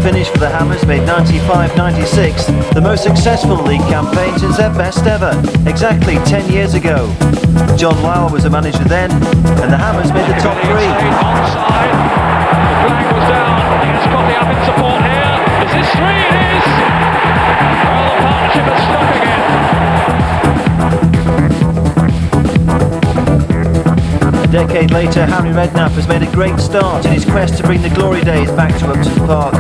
finish for the Hammers made 95-96 the most successful league campaign since their best ever, exactly 10 years ago. John Lyle was the manager then, and the Hammers made the top three. Onside. The flag was down. It's Scotty up in support here. Is this three? It is. Well, the partnership has struck again. A decade later, Harry Redknapp has made a great start in his quest to bring the glory days back to Upton Park.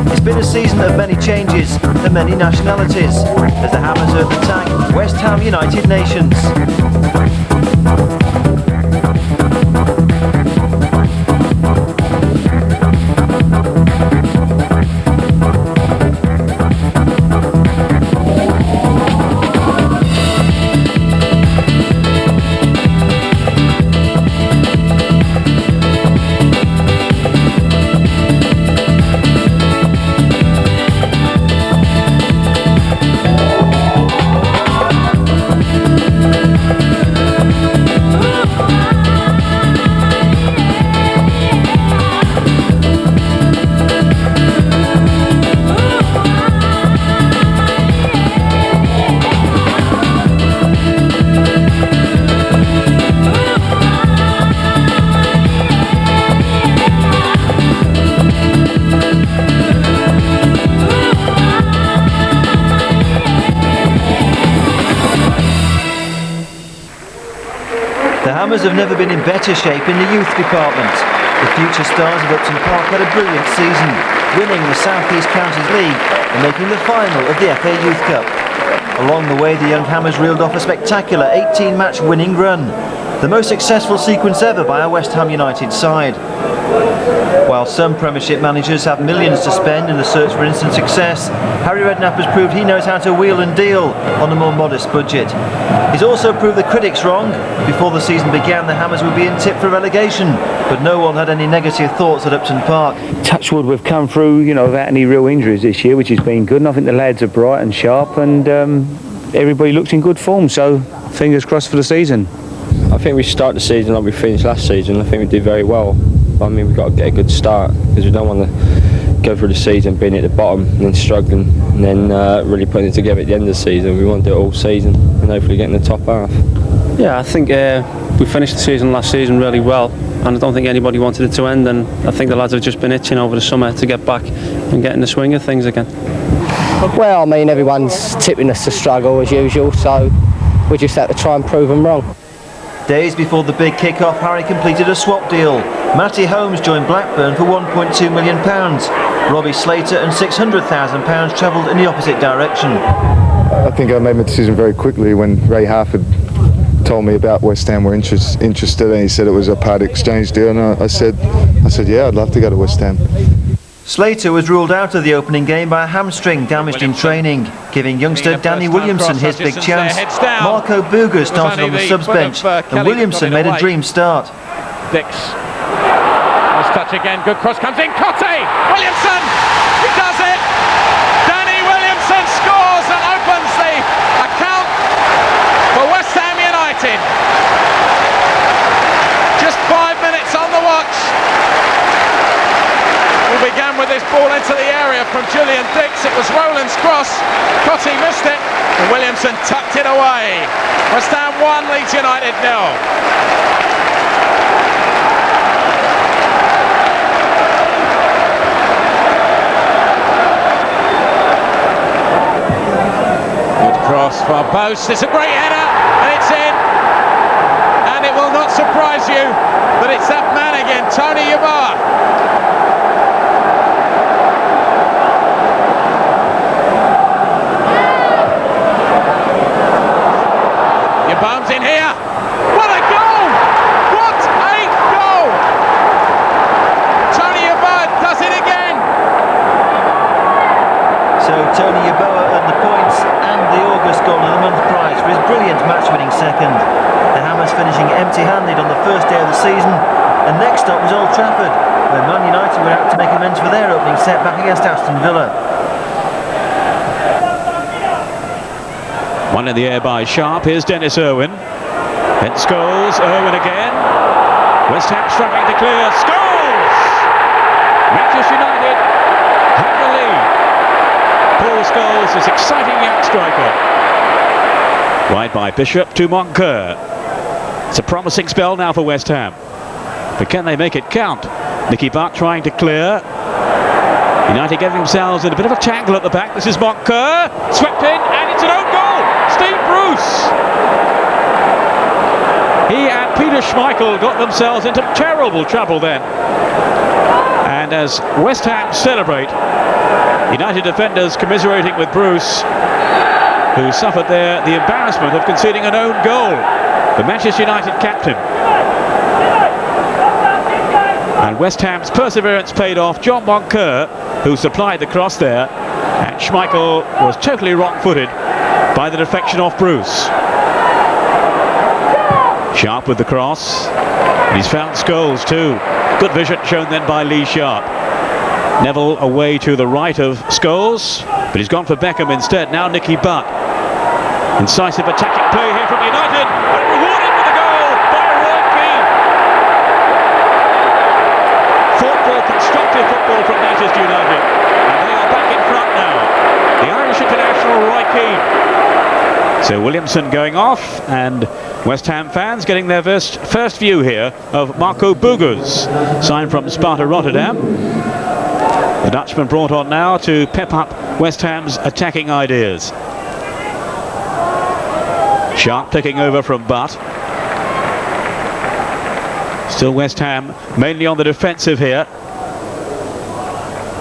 It's been a season of many changes and many nationalities, as the Hammers overtake West Ham United Nations. The Hammers have never been in better shape in the youth department. The future stars of Upton Park had a brilliant season, winning the South East Counties League and making the final of the FA Youth Cup. Along the way, the young Hammers reeled off a spectacular 18-match winning run, the most successful sequence ever by a West Ham United side. While some Premiership managers have millions to spend in the search for instant success, Harry Redknapp has proved he knows how to wheel and deal on a more modest budget. He's also proved the critics wrong. Before the season began, the Hammers would be in tip for relegation, but no one had any negative thoughts at Upton Park. Touch wood, we've come through, without any real injuries this year, which has been good, and I think the lads are bright and sharp, and everybody looks in good form, so fingers crossed for the season. I think we start the season like we finished last season. I think we did very well. I mean, we've got to get a good start, because we don't want to go through the season being at the bottom and then struggling and then really putting it together at the end of the season. We want to do it all season and hopefully get in the top half. Yeah, I think we finished the season last season really well, and I don't think anybody wanted it to end, and I think the lads have just been itching over the summer to get back and get in the swing of things again. Well, I mean, everyone's tipping us to struggle as usual, so we just have to try and prove them wrong. Days before the big kick-off, Harry completed a swap deal. Matty Holmes joined Blackburn for £1.2 million. Robbie Slater and £600,000 travelled in the opposite direction. I think I made my decision very quickly when Ray Harford told me about West Ham were interested, and he said it was a part exchange deal, and I said yeah, I'd love to go to West Ham. Slater was ruled out of the opening game by a hamstring damaged in training, giving youngster Danny Williamson his big chance. Marco Buga started on the subs bench, and Williamson made a dream start. Dix. Nice touch again, good cross comes in, Cotte! Williamson! He does it! Danny Williamson scores and opens the account for West Ham United. Just 5 minutes on the watch. We began with this ball into the area from Julian Dix. It was Rowland's cross. Cotte missed it, and Williamson tucked it away. West Ham 1, Leeds United 0. Cross for Post, it's a great header and it's in, and it will not surprise you that it's that man again, Tony Yeboah. Yeboah's in here, what a goal, what a goal, Tony Yeboah does it again. So Tony Yeboah earned the points and the August Goal of the Month prize for his brilliant match-winning second. The Hammers finishing empty-handed on the first day of the season, and next up was Old Trafford, where Man United were out to make amends for their opening setback against Aston Villa. One in the air by Sharp, here's Dennis Irwin. Then Scholes, Irwin again. West Ham struggling to clear, Scholes! Manchester United have the lead. Paul Scholes, this exciting young striker. Wide by Bishop to Moncur. It's a promising spell now for West Ham. But can they make it count? Nicky Butt trying to clear. United getting themselves in a bit of a tangle at the back. This is Moncur. Swept in, and it's an own goal. Steve Bruce. He and Peter Schmeichel got themselves into terrible trouble then. And as West Ham celebrate, United defenders commiserating with Bruce, who suffered there the embarrassment of conceding an own goal. The Manchester United captain. And West Ham's perseverance paid off. John Moncur, who supplied the cross there, and Schmeichel was totally wrong-footed by the deflection off Bruce. Sharp with the cross, and he's found Scholes too. Good vision shown then by Lee Sharp. Neville away to the right of Scholes, but he's gone for Beckham instead. Now Nicky Butt. Incisive attacking play here from United, and rewarded with a goal by Roy Keane. Thoughtful, constructive football from Manchester United, and they are back in front now. The Irish international Roy Keane. So Williamson going off, and West Ham fans getting their first view here of Marco Boogers, signed from Sparta Rotterdam. The Dutchman brought on now to pep up West Ham's attacking ideas. Sharp taking over from Butt. Still West Ham mainly on the defensive here.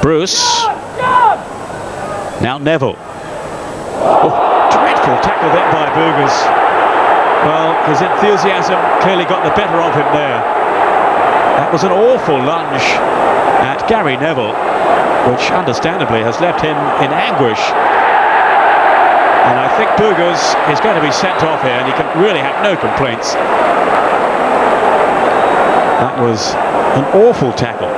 Bruce. Now Neville. Oh, dreadful tackle there by Boogers. Well, his enthusiasm clearly got the better of him there. That was an awful lunge at Gary Neville, which understandably has left him in anguish. And I think Boogers is going to be sent off here, and he can really have no complaints. That was an awful tackle.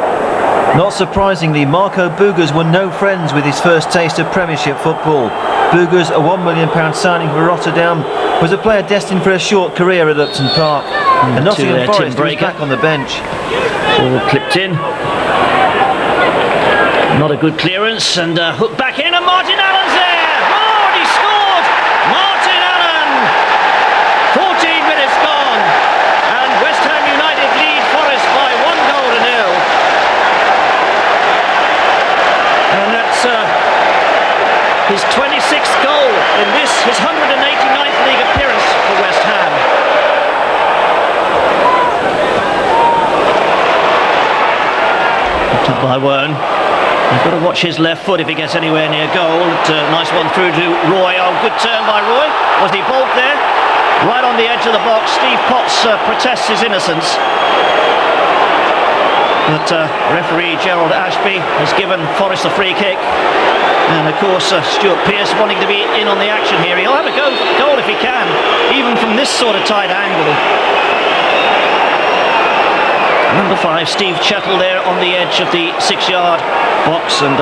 Not surprisingly, Marco Boogers were no friends with his first taste of Premiership football. Boogers, a £1 million signing for Rotterdam, was a player destined for a short career at Upton Park. And Nottingham Forest was back on the bench. All clipped in. Not a good clearance, and hooked back in, and Martin Allen's there! Oh, and he scored! Martin Allen! 14 minutes gone, and West Ham United lead Forest by 1-0. And that's his 26th goal in this, his 189th league appearance for West Ham. Up by Wern. He's got to watch his left foot if he gets anywhere near goal. Nice one through to Roy. Oh, good turn by Roy. Was he bolt there? Right on the edge of the box. Steve Potts protests his innocence. But referee Gerald Ashby has given Forrest a free kick. And of course Stuart Pearce wanting to be in on the action here. He'll have a goal if he can, even from this sort of tight angle. Number 5, Steve Chettle there on the edge of the 6-yard box, and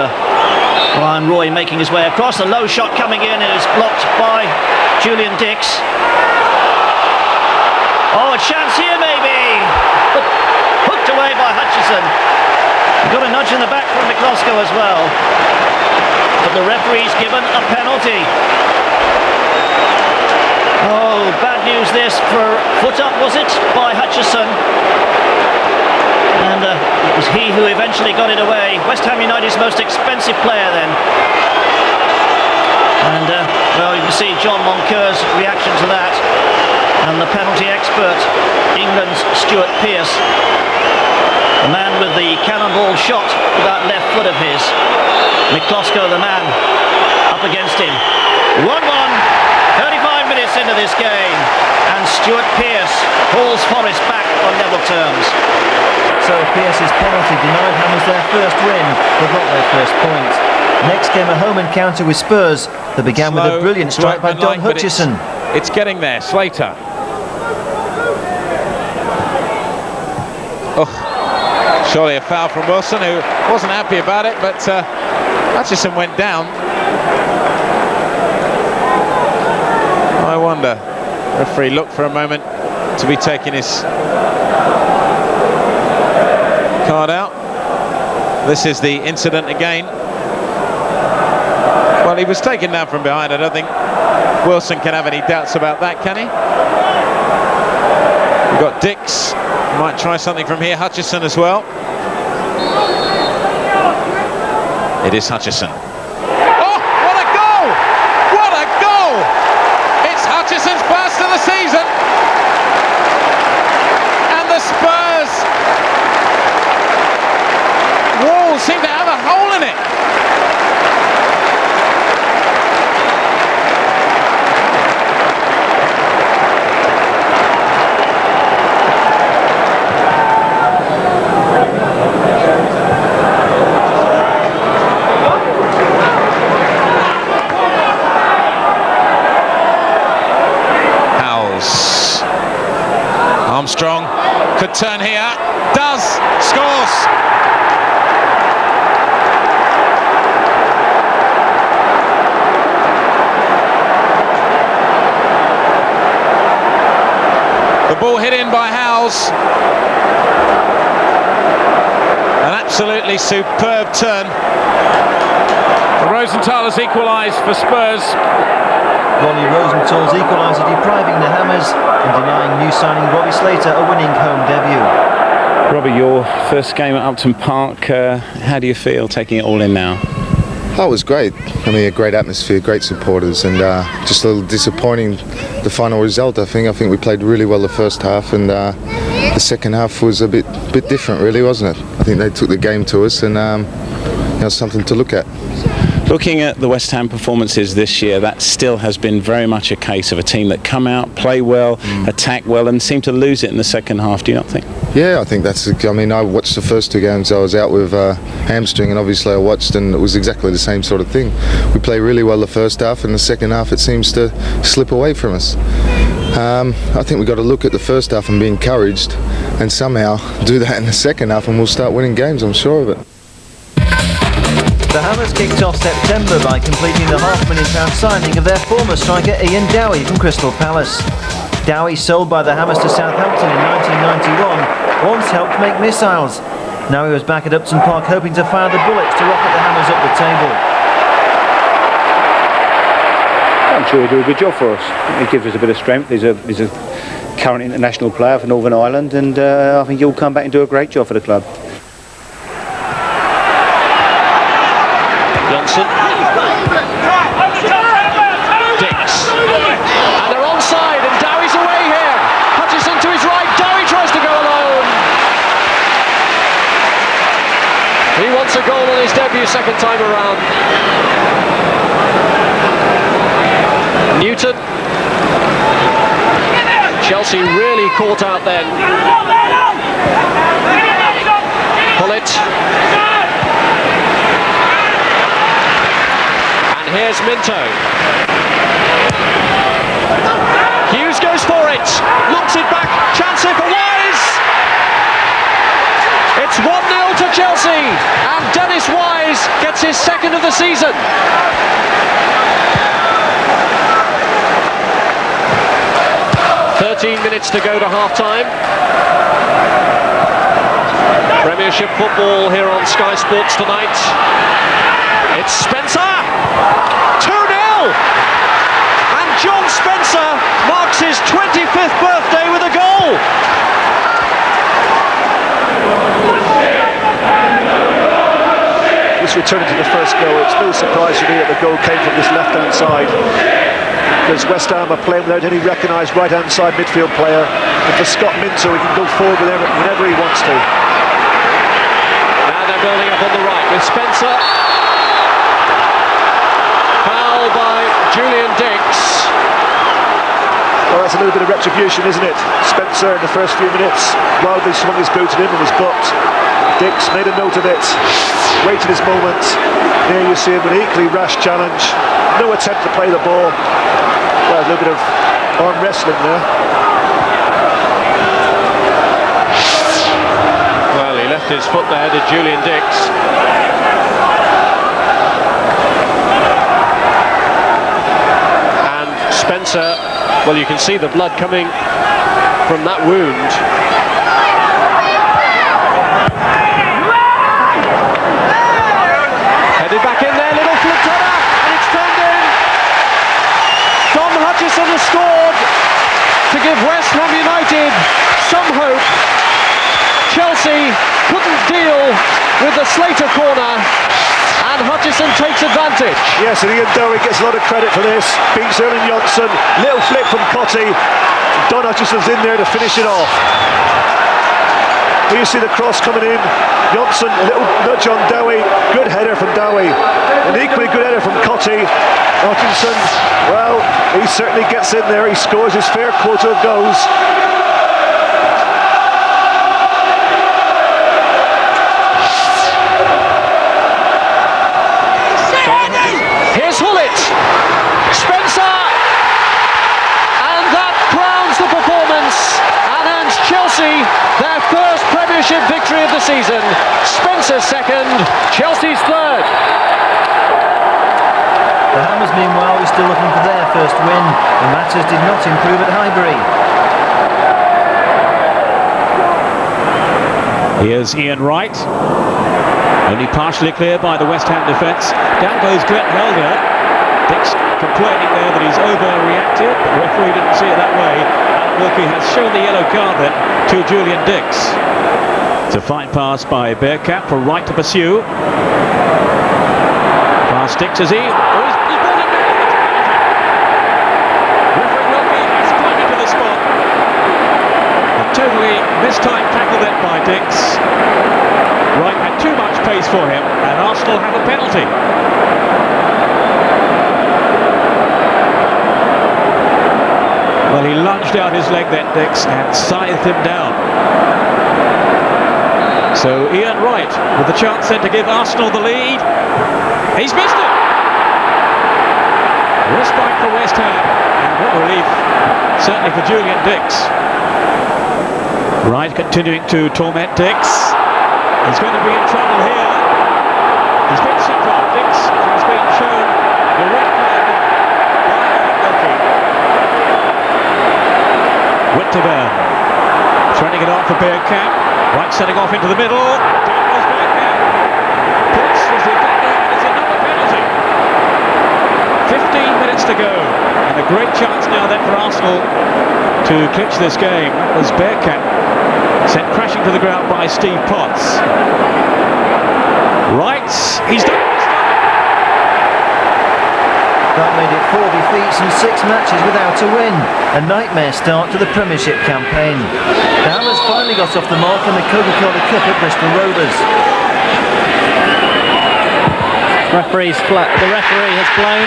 Ryan Roy making his way across. The low shot coming in, and is blocked by Julian Dix. Oh, a chance here maybe! Hooked away by Hutchison. Got a nudge in the back from McCloskey as well. But the referee's given a penalty. Oh, bad news this for foot up, was it, by Hutchison? And it was he who eventually got it away. West Ham United's most expensive player then. And well, you can see John Moncur's reaction to that. And the penalty expert, England's Stuart Pearce. The man with the cannonball shot with that left foot of his. McCloskey, the man, up against him. 1-1, 35 minutes into this game, and Stuart Pearce hauls Forest back on level terms. So Pearce's penalty denied Hammers their first win, but not their first point. Next came a home encounter with Spurs that began with a brilliant strike by Don Hutchison. It's getting there, Slater. Oh, surely a foul from Wilson, who wasn't happy about it, but Hutchison went down. I wonder. Referee looked for a moment to be taking his card out. This is the incident again. Well, Well, he was taken down from behind. I don't think Wilson can have any doubts about that, can he? We've got Dix. Might try something from here. Hutchison as well. It is Hutchison. Oh, what a goal! What a goal! It's Hutchison's first of the season. And the Spurs wall seem to have a hole in it. Armstrong could turn here, does, scores! The ball hit in by Howes. An absolutely superb turn. Rosenthal has equalised for Spurs. Ronnie Rosenthal's equaliser depriving the Hammers and denying new signing Robbie Slater a winning home debut. Robbie, your first game at Upton Park, how do you feel taking it all in now? Oh, it was great. I mean, a great atmosphere, great supporters, and just a little disappointing the final result. I think we played really well the first half, and the second half was a bit different, really, wasn't it? I think they took the game to us, and something to look at. Looking at the West Ham performances this year, that still has been very much a case of a team that come out, play well, attack well, and seem to lose it in the second half. Do you not think? Yeah, I think that's. I mean, I watched the first two games. I was out with hamstring, and obviously I watched, and it was exactly the same sort of thing. We play really well the first half, and the second half it seems to slip away from us. I think we've got to look at the first half and be encouraged, and somehow do that in the second half, and we'll start winning games. I'm sure of it. The Hammers kicked off September by completing the £500,000 signing of their former striker Ian Dowie from Crystal Palace. Dowie, sold by the Hammers to Southampton in 1991, once helped make missiles. Now he was back at Upton Park hoping to fire the bullets to rocket the Hammers up the table. I'm sure he'll do a good job for us. He gives us a bit of strength. He's a current international player for Northern Ireland, and I think he'll come back and do a great job for the club. Johnson. Dix. And they're onside, and Dowie's away here. Hutchison to his right. Dowie tries to go alone. He wants a goal on his debut second time around. Newton. Chelsea really caught out then. Pullet. Here's Minto. Hughes goes for it. Knocks it back. Chance here for Wise. It's 1-0 to Chelsea. And Dennis Wise gets his second of the season. Minutes to go to half-time. Premiership football here on Sky Sports tonight. It's Spencer. 2-0. And John Spencer marks his 25th birthday with a goal. Just returning to the first goal, it's no surprise to me that the goal came from this left-hand side, because West Ham are playing without any recognised right-hand side midfield player, and for Scott Minto, he can go forward whenever he wants to. Now they're building up on the right with Spencer. Foul by Julian Dix. Well, that's a little bit of retribution, isn't it? Spencer in the first few minutes wildly swung his boot at him and was blocked. Dix made a note of it, waited his moment. There you see him with an equally rash challenge. No attempt to play the ball. Well, a little bit of arm wrestling there. Well, he left his foot there, did Julian Dix. And Spencer, well, you can see the blood coming from that wound. Headed back in there, little flip header, and it's turned give West Ham United some hope. Chelsea couldn't deal with the Slater corner, and Hutchison takes advantage. Yes, and Ian Dowie gets a lot of credit for this. Beats Erling Johnson. Little flick from Cottee. Don Hutchison's in there to finish it off. Here you see the cross coming in. Johnson, a little nudge on Dowie. Good header from Dowie. An equally good header from Cottee. Hutchinson, well, he certainly gets in there. He scores his fair quota of goals. Here's Hullett. Spencer. And that crowns the performance and hands Chelsea their first Premiership victory of the season. Spencer second, Chelsea's third. The Hammers, meanwhile, were still looking for their first win, and matters did not improve at Highbury. Here's Ian Wright. Only partially cleared by the West Ham defence. Down goes Glenn Helder. Dix complaining there that he's overreacted, but the referee didn't see it that way. And Wilkie has shown the yellow card then to Julian Dix. It's a fine pass by Bearcap for Wright to pursue. Pass Dix as he... he's brought it down. Referee Wilkie has climbed into the spot. A totally mistimed tackle then by Dix. Wright had too much pace for him, and Arsenal have a penalty. Well, he lunged out his leg then, Dix, and scythed him down. So Ian Wright with the chance then to give Arsenal the lead. He's missed it! Respite for West Ham, and what relief, certainly for Julian Dix. Wright continuing to torment Dix. He's going to be in trouble here. He's been sent off. Dix has been shown the red card by Wilkie. Winterburn threading it off for Bearcap. Wright setting off into the middle. Down goes Bearcap. Pitts was the offender, and it's another penalty. 15 minutes to go, and a great chance now then for Arsenal to clinch this game. That was Bearcap sent crashing to the ground by Steve Potts. Wright, he's done it. That made it 4 defeats and 6 matches without a win. A nightmare start to the Premiership campaign. The Hammers finally got off the mark in the Coca-Cola Cup at Bristol Rovers. The referee has blown.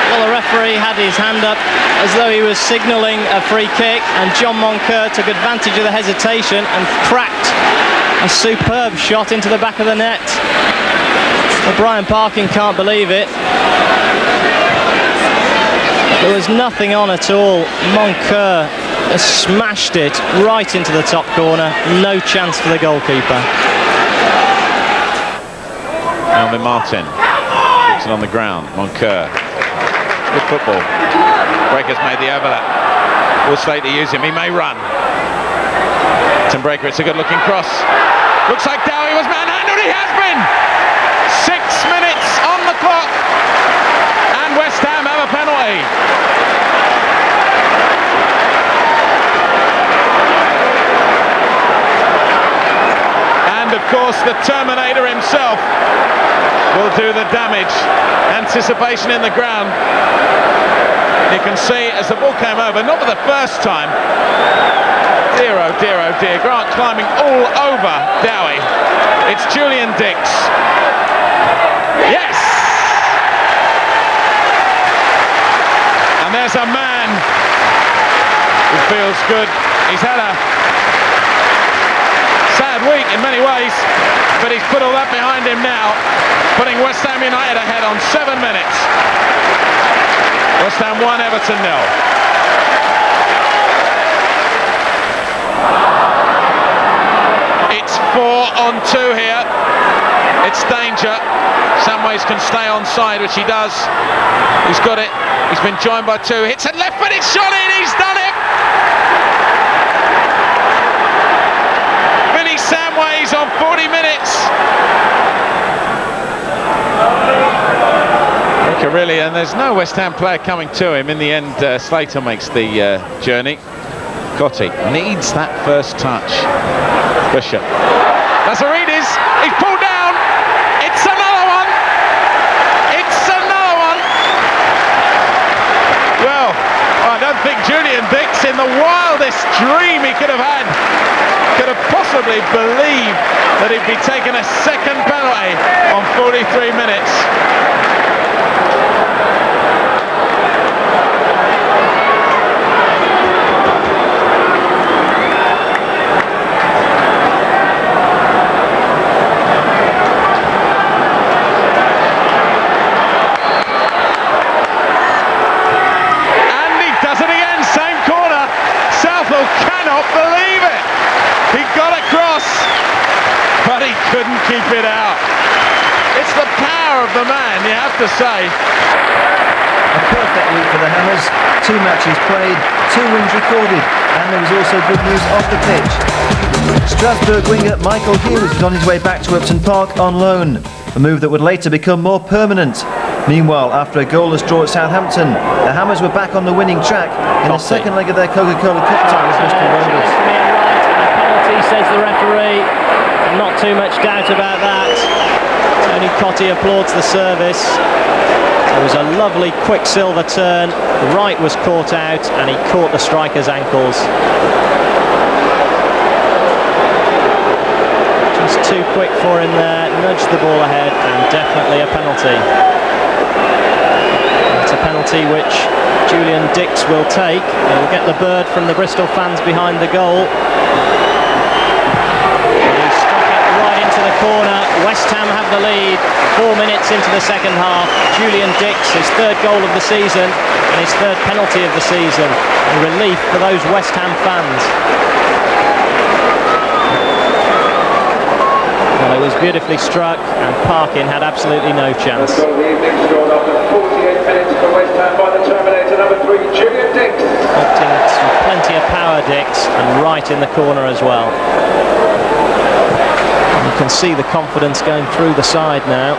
Well, the referee had his hand up as though he was signalling a free kick, and John Moncur took advantage of the hesitation and cracked a superb shot into the back of the net. Well, Brian Parkin can't believe it. There was nothing on at all. Moncur has smashed it right into the top corner. No chance for the goalkeeper. Alvin Martin puts it on the ground. Moncur. Good football. Breaker's made the overlap. Will Slater use him? He may run. Tim Breaker, it's a good looking cross. Looks like Dowie was manhandled. He has been! 6 minutes on the clock. And West Ham have a penalty. And of course the Terminator himself will do the damage. Anticipation in the ground. You can see as the ball came over, not for the first time. Dear, oh dear, oh dear. Grant climbing all over Dowie. It's Julian Dix. Yes! And there's a man who feels good. He's had a sad week in many ways, but he's put all that behind him now, putting West Ham United ahead on 7 minutes. West Ham 1, Everton 0. It's 4 on 2 here. It's danger. Samways can stay onside, which he does. He's got it. He's been joined by 2. Hits it left-footed shot in. He's done it. Billy Samways on 40 minutes. Carilli, and there's no West Ham player coming to him. In the end, Slater makes the journey. Cotti needs that first touch. Bishop. Lazaridis, he's pulled down. It's another one. It's another one. Well, I don't think Julian Dix, in the wildest dream he could have had, could have possibly believed that he'd be taking a second penalty on 43 minutes. Cannot believe it. He got across, but he couldn't keep it out. It's the power of the man, you have to say. A perfect week for the Hammers. 2 matches played, 2 wins recorded, and there was also good news off the pitch. Strasbourg winger Michael Hughes is on his way back to Upton Park on loan, a move that would later become more permanent. Meanwhile, after a goalless draw at Southampton, the Hammers were back on the winning track in the second leg of their Coca-Cola Cup tie with Bristol Rovers. A penalty, says the referee. Not too much doubt about that. Tony Cotti applauds the service. It was a lovely Quicksilver turn. The right was caught out, and he caught the striker's ankles. Just too quick for him there. Nudged the ball ahead, and definitely a penalty. It's a penalty which Julian Dix will take. He'll get the bird from the Bristol fans behind the goal. He struck it right into the corner. West Ham have the lead 4 minutes into the second half. Julian Dix, his 3rd goal of the season and his 3rd penalty of the season. And relief for those West Ham fans. Well, it was beautifully struck, and Parkin had absolutely no chance. After 48 minutes for West Ham by the Terminator, number 3, Julian Dix. With plenty of power, Dix, and right in the corner as well. And you can see the confidence going through the side now.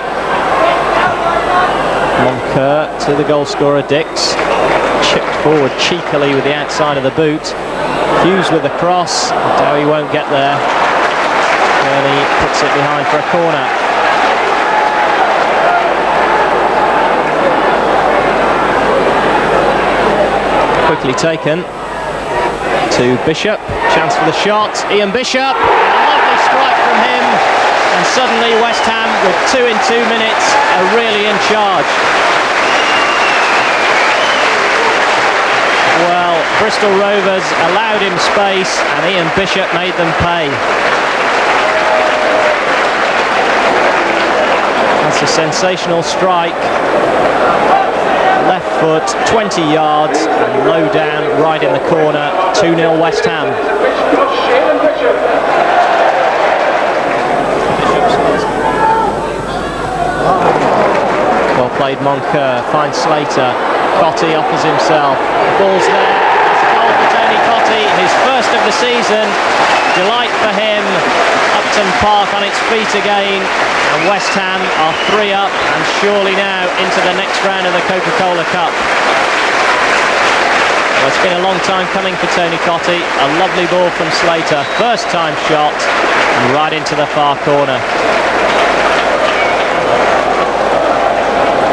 Moncur to the goal scorer, Dix. Chipped forward cheekily with the outside of the boot. Hughes with the cross. Dowie won't get there. Gurney puts it behind for a corner. Quickly taken to Bishop. Chance for the shot. Ian Bishop. A lovely strike from him. And suddenly West Ham, with 2 in 2 minutes, are really in charge. Well, Bristol Rovers allowed him space, and Ian Bishop made them pay. That's a sensational strike. Left foot, 20 yards, and low down, right in the corner. 2-0 West Ham. Well played, Moncur. Finds Slater. Cotti offers himself. Ball's there. It's a goal for Tony Cotti, his 1st of the season. Delight for him. Upton Park on its feet again, and West Ham are 3 up and surely now into the next round of the Coca-Cola Cup. Well, it's been a long time coming for Tony Cotti. A lovely ball from Slater, first time shot, and right into the far corner.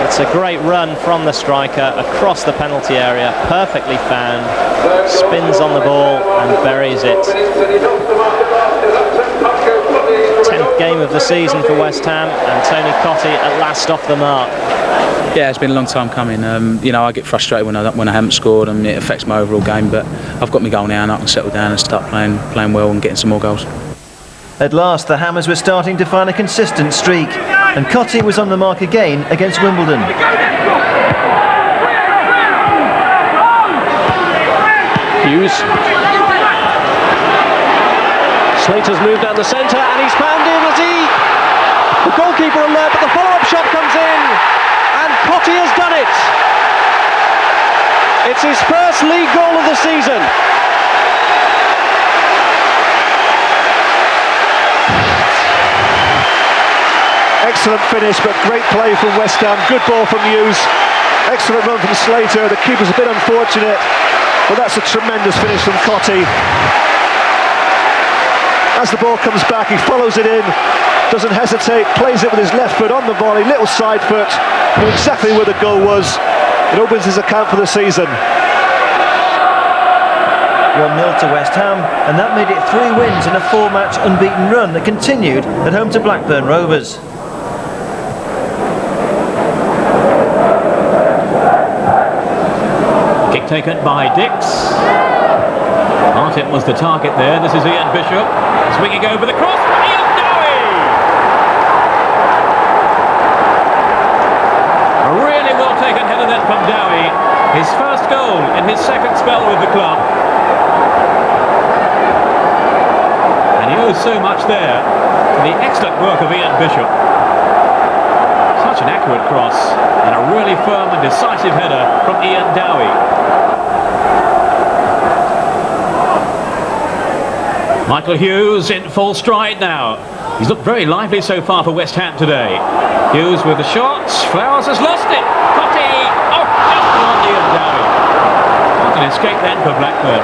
It's a great run from the striker across the penalty area, perfectly found, spins on the ball and buries it. 10th game of the season for West Ham, and Tony Cotti at last off the mark. Yeah, it's been a long time coming. You know, I get frustrated when I haven't scored, and it affects my overall game. But I've got my goal now, and I can settle down and start playing well and getting some more goals. At last, the Hammers were starting to find a consistent streak, and Cotti was on the mark again against Wimbledon. Hughes. Slater's moved down the centre, and he's found him as the goalkeeper alert, but the follow-up shot comes in, and Cotti has done it. It's his 1st league goal of the season. excellent finish, but great play from West Ham. Good ball from Hughes. Excellent run from Slater. The keeper's a bit unfortunate, but that's a tremendous finish from Cottee. As the ball comes back, he follows it in, doesn't hesitate, plays it with his left foot on the volley, little side foot, knew exactly where the goal was. It opens his account for the season. 1-0 to West Ham, and that made it 3 wins in a 4-match unbeaten run that continued at home to Blackburn Rovers. Kick taken by Dix. Martin was the target there. This is Ian Bishop swinging over the cross. Ian Dowie! A really well taken header then from Dowie. His first goal in his second spell with the club. And he owes so much there to the excellent work of Ian Bishop. Such an accurate cross and a really firm and decisive header from Ian Dowie. Michael Hughes in full stride now. He's looked very lively so far for West Ham today. Hughes with the shots. Flowers has lost it. Cottee! Oh, just beyond Ian Dowie. What an escape then for Blackburn.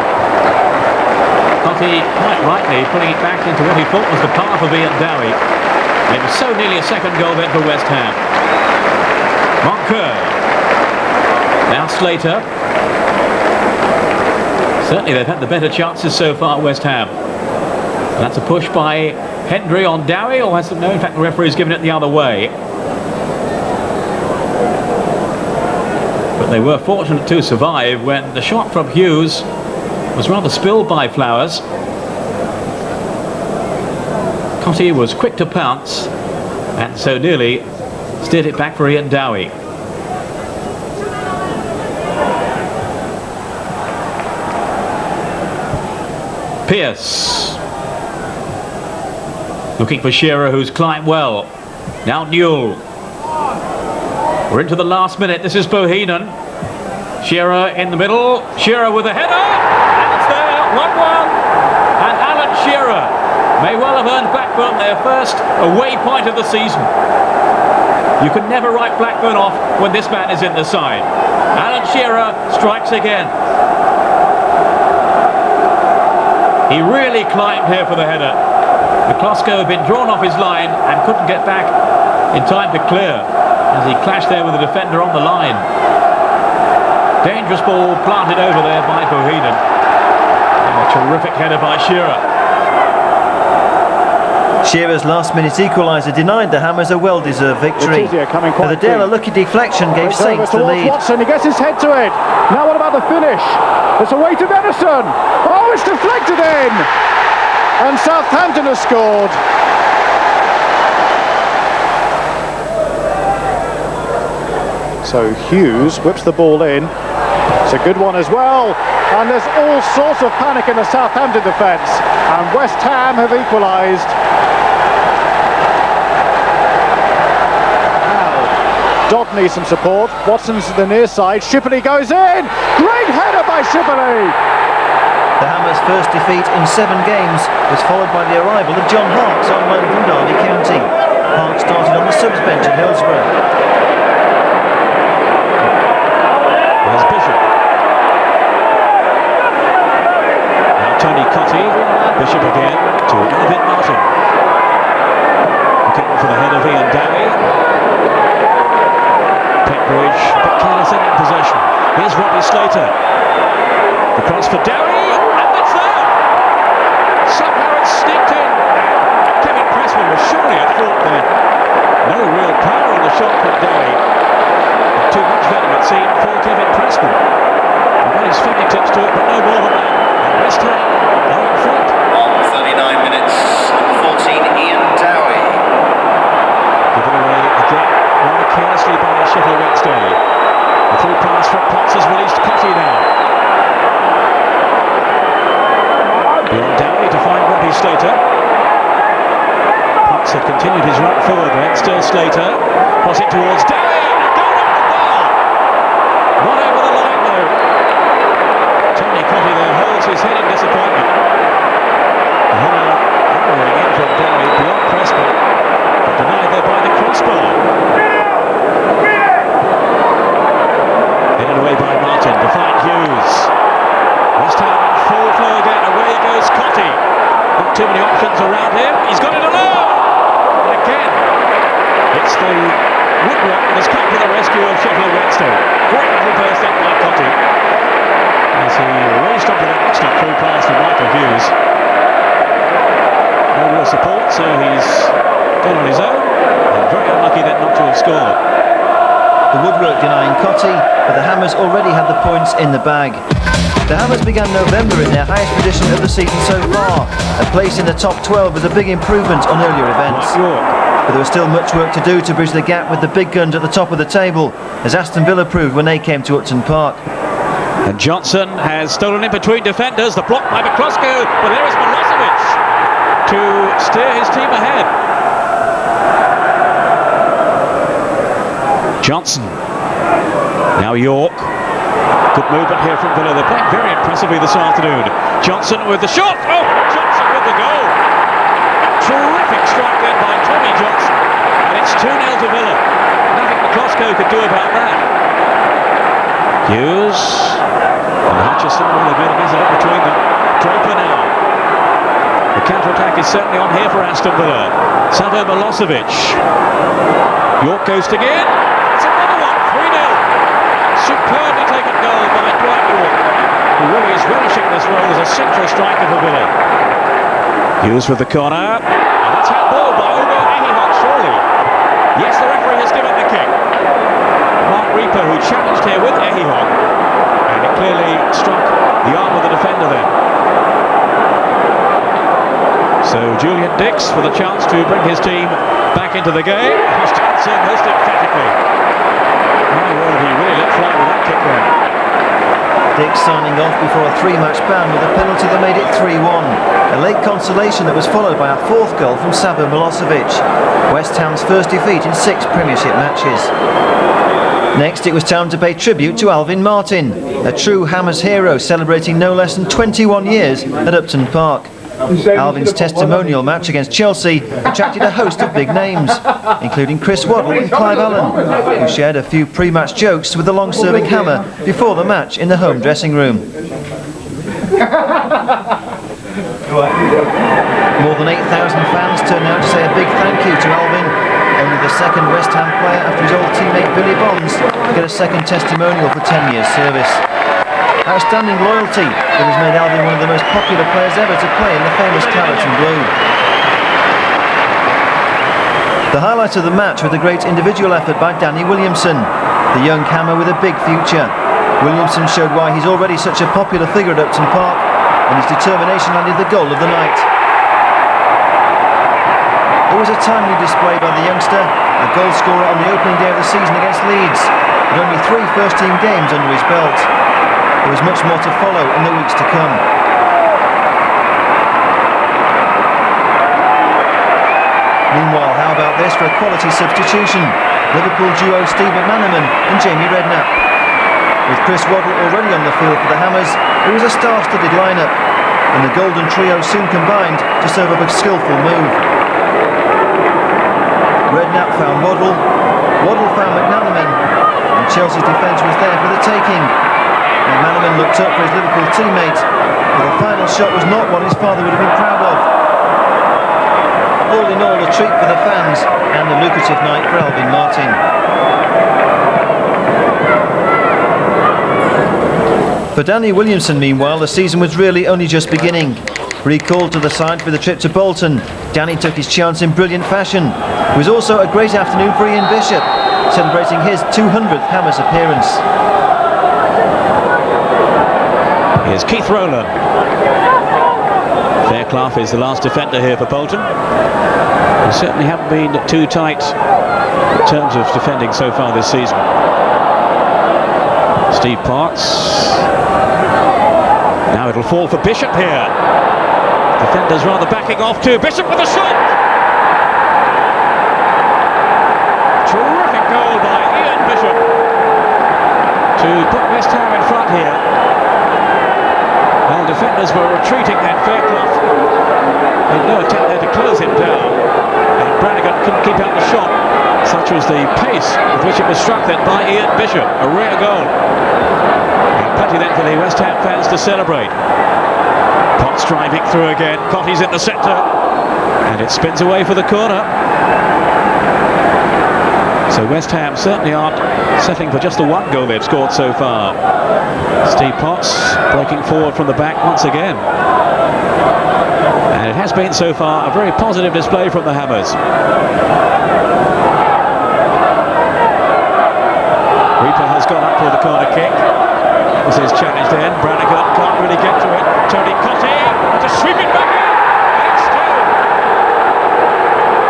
Cottee, quite rightly, putting it back into what he thought was the path of Ian Dowie. It was so nearly a second goal then for West Ham. Moncur. Now Slater. Certainly they've had the better chances so far, West Ham. That's a push by Hendry on Dowie, or has no, in fact the referee's given it the other way. But they were fortunate to survive when the shot from Hughes was rather spilled by Flowers. Cottee was quick to pounce and so nearly steered it back for Ian Dowie. Pearce. Looking for Shearer, who's climbed well. Now Newell. We're into the last minute. This is Bohinen. Shearer in the middle. Shearer with a header. And it's there. 1-1. And Alan Shearer may well have earned Blackburn their first away point of the season. You can never write Blackburn off when this man is in the side. Alan Shearer strikes again. He really climbed here for the header. McCloskey had been drawn off his line and couldn't get back in time to clear as he clashed there with the defender on the line. Dangerous ball planted over there by Bohinen. A terrific header by Shearer. Shearer's last-minute equaliser denied the Hammers a well-deserved victory. But the Dale a lucky deflection gave Saints the lead. Watson, he gets his head to it. Now what about the finish? It's away to Venison. Oh, it's deflected in. And Southampton has scored. So Hughes whips the ball in. It's a good one as well. And there's all sorts of panic in the Southampton defence. And West Ham have equalised. Dodd needs some support. Watson's to the near side. Shipley goes in. Great header by Shipley. The Hammers' first defeat in 7 games was followed by the arrival of John Harkes on loan from Derby County. Harkes started on the subs bench at Hillsborough. There's Bishop. Now Tony Cottee. Bishop again to David Martin. Looking for the head of Ian Dowie. Petbridge, but careless in possession. Here's Robbie Slater. The cross for Dowie, and it's there! Somehow it's sneaked in. Kevin Pressman was surely at fault there. No real power on the shot from Dowie. But too much venom it seemed for Kevin Pressman. He got his fingertips to it, but no more than that. And West Ham are in front. On 39 minutes, number 14, Ian Dowie. Given away again rather carelessly by Sheffield Wednesday. The through pass from Potts has released Cottee now. Beyond Dowie to find Robbie Slater. Potts had continued his run forward then, still Slater. Cross it towards Dowie, and down off the bar. Not over the line though. Tony Cottee there holds his head in disappointment. The header arrowing in from Dowie beyond Preston, but denied there by the crossbar. West Ham in full flow again. Away goes Cotty. Not too many options around him. He's got it alone. And again, it's the woodwork that has come to the rescue of Sheffield Wednesday. Great little burst up by Cotty as he raced onto that excellent through pass from Michael Hughes. No real support, so he's gone on his own. And very unlucky then not to have scored. The woodwork denying Cotty, but the Hammers already had the points in the bag. The Hammers began November in their highest position of the season so far. A place in the top 12 was a big improvement on earlier events. But there was still much work to do to bridge the gap with the big guns at the top of the table, as Aston Villa proved when they came to Upton Park. And Johnson has stolen in between defenders. The block by McCloskey, but there is Milosevic to steer his team ahead. Johnson. Now York. Good movement here from Villa. They're playing very impressively this afternoon. Johnson with the shot. Oh, Johnson with the goal. Terrific strike then by Tommy Johnson. And it's 2-0 to Villa. Nothing McCloskey could do about that. Hughes and Hutchison with a bit of up between them. Draper now. The counter-attack is certainly on here for Aston Villa. Savo Milosevic. York goes again. It's another one. 3-0. Superbly taken goal by Dwight York, who really is relishing this role as a central striker for Villa. Hughes with the corner. And that's handball by Ugo Ehihot, surely. Yes, the referee has given the kick. Mark Reaper, who challenged here with Ehihot, and it clearly struck the arm of the defender there. So Julian Dix with a chance to bring his team back into the game. He's dancing most emphatically. My word, he really let fly with that kick there. Dix signing off before a 3-match ban with a penalty that made it 3-1. A late consolation that was followed by a fourth goal from Savo Milosevic. West Ham's first defeat in 6 Premiership matches. Next, it was time to pay tribute to Alvin Martin, a true Hammers hero celebrating no less than 21 years at Upton Park. Alvin's testimonial match against Chelsea attracted a host of big names, including Chris Waddle and Clive Allen, who shared a few pre-match jokes with the long-serving Hammer before the match in the home dressing room. More than 8,000 fans turned out to say a big thank you to Alvin, only the second West Ham player after his old teammate Billy Bonds to get a second testimonial for 10 years service. Outstanding loyalty that has made Alvin one of the most popular players ever to play in the famous claret and blue. The highlight of the match was a great individual effort by Danny Williamson, the young Hammer with a big future. Williamson showed why he's already such a popular figure at Upton Park, and his determination landed the goal of the night. It was a timely display by the youngster, a goal scorer on the opening day of the season against Leeds, with only 3 first-team games under his belt. There was much more to follow in the weeks to come. Meanwhile, how about this for a quality substitution? Liverpool duo Steve McManaman and Jamie Redknapp. With Chris Waddle already on the field for the Hammers, it was a star-studded lineup, and the golden trio soon combined to serve up a skillful move. Redknapp found Waddle, Waddle found McManaman, and Chelsea's defence was there for the taking. McManaman looked up for his Liverpool teammate, but the final shot was not one his father would have been proud of. All in all, a treat for the fans and a lucrative night for Alvin Martin. For Danny Williamson, meanwhile, the season was really only just beginning. Recalled to the side for the trip to Bolton, Danny took his chance in brilliant fashion. It was also a great afternoon for Ian Bishop, celebrating his 200th Hammers appearance. Here's Keith Rowland. Fairclough is the last defender here for Bolton. They certainly haven't been too tight in terms of defending so far this season. Steve Parks. Now it'll fall for Bishop here. Defenders rather backing off too. Bishop with a shot! Terrific goal by Ian Bishop to put West Ham in front here. Well, defenders were retreating at Fairclough. Made no attempt there to close him down. And Brannigan couldn't keep out the shot. Such was the pace with which it was struck then by Ian Bishop. A rare goal. And plenty then for the West Ham fans to celebrate. Potts driving through again. Cotty's in the centre, and it spins away for the corner. So West Ham certainly aren't settling for just the one goal they've scored so far. Steve Potts breaking forward from the back once again. And it has been so far a very positive display from the Hammers. Reaper has gone up for the corner kick. This is challenged in. Brannigan can't really get to it. Tony Cotty to sweep it back in. And it's still